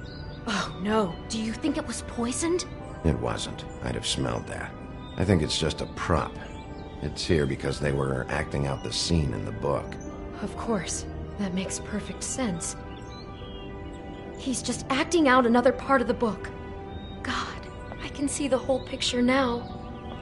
Oh no, do you think it was poisoned? It wasn't. I'd have smelled that. I think it's just a prop. It's here because they were acting out the scene in the book. Of course. That makes perfect sense. He's just acting out another part of the book. God, I can see the whole picture now.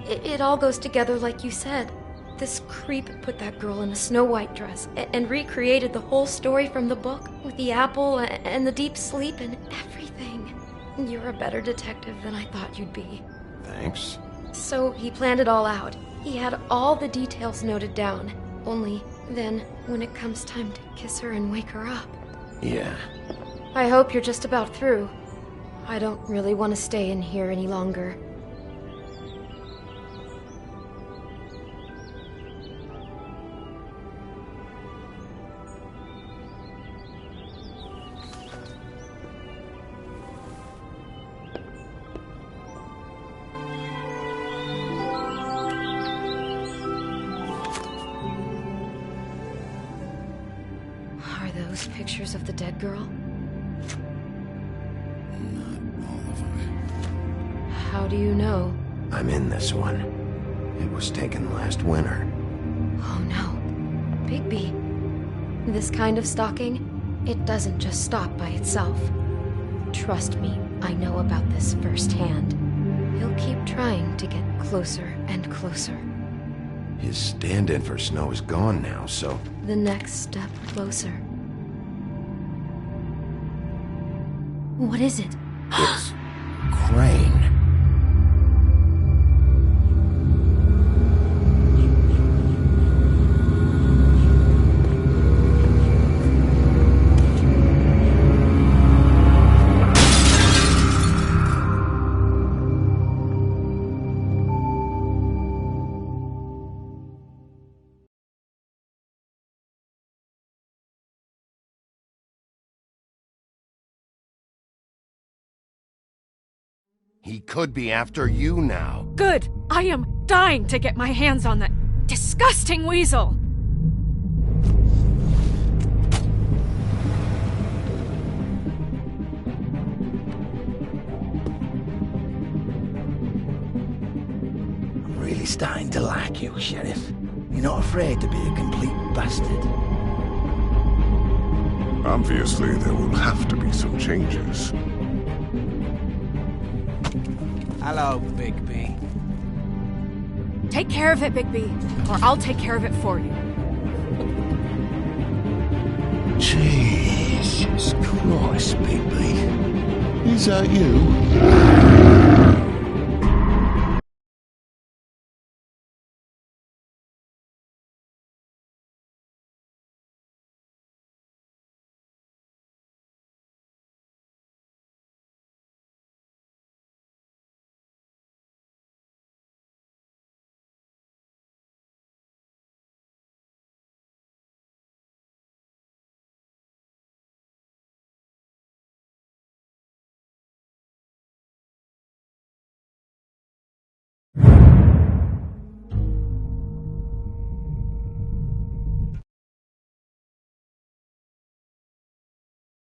It all goes together like you said. This creep put that girl in a Snow White dress and recreated the whole story from the book with the apple and the deep sleep and everything. You're a better detective than I thought you'd be. Thanks. So he planned it all out. He had all the details noted down. Only then, when it comes time to kiss her and wake her up. Yeah. I hope you're just about through. I don't really want to stay in here any longer. Pictures of the dead girl? Not all of them. How do you know? I'm in this one. It was taken last winter. Oh no. Bigby. This kind of stalking, it doesn't just stop by itself. Trust me, I know about this firsthand. He'll keep trying to get closer and closer. His stand-in for Snow is gone now, so... The next step closer. What is it? It's Crane. He could be after you now. Good! I am dying to get my hands on that disgusting weasel! I'm really starting to like you, Sheriff. You're not afraid to be a complete bastard. Obviously, there will have to be some changes. Hello, Bigby. Take care of it, Bigby, or I'll take care of it for you. Jesus Christ, Bigby. Is that you?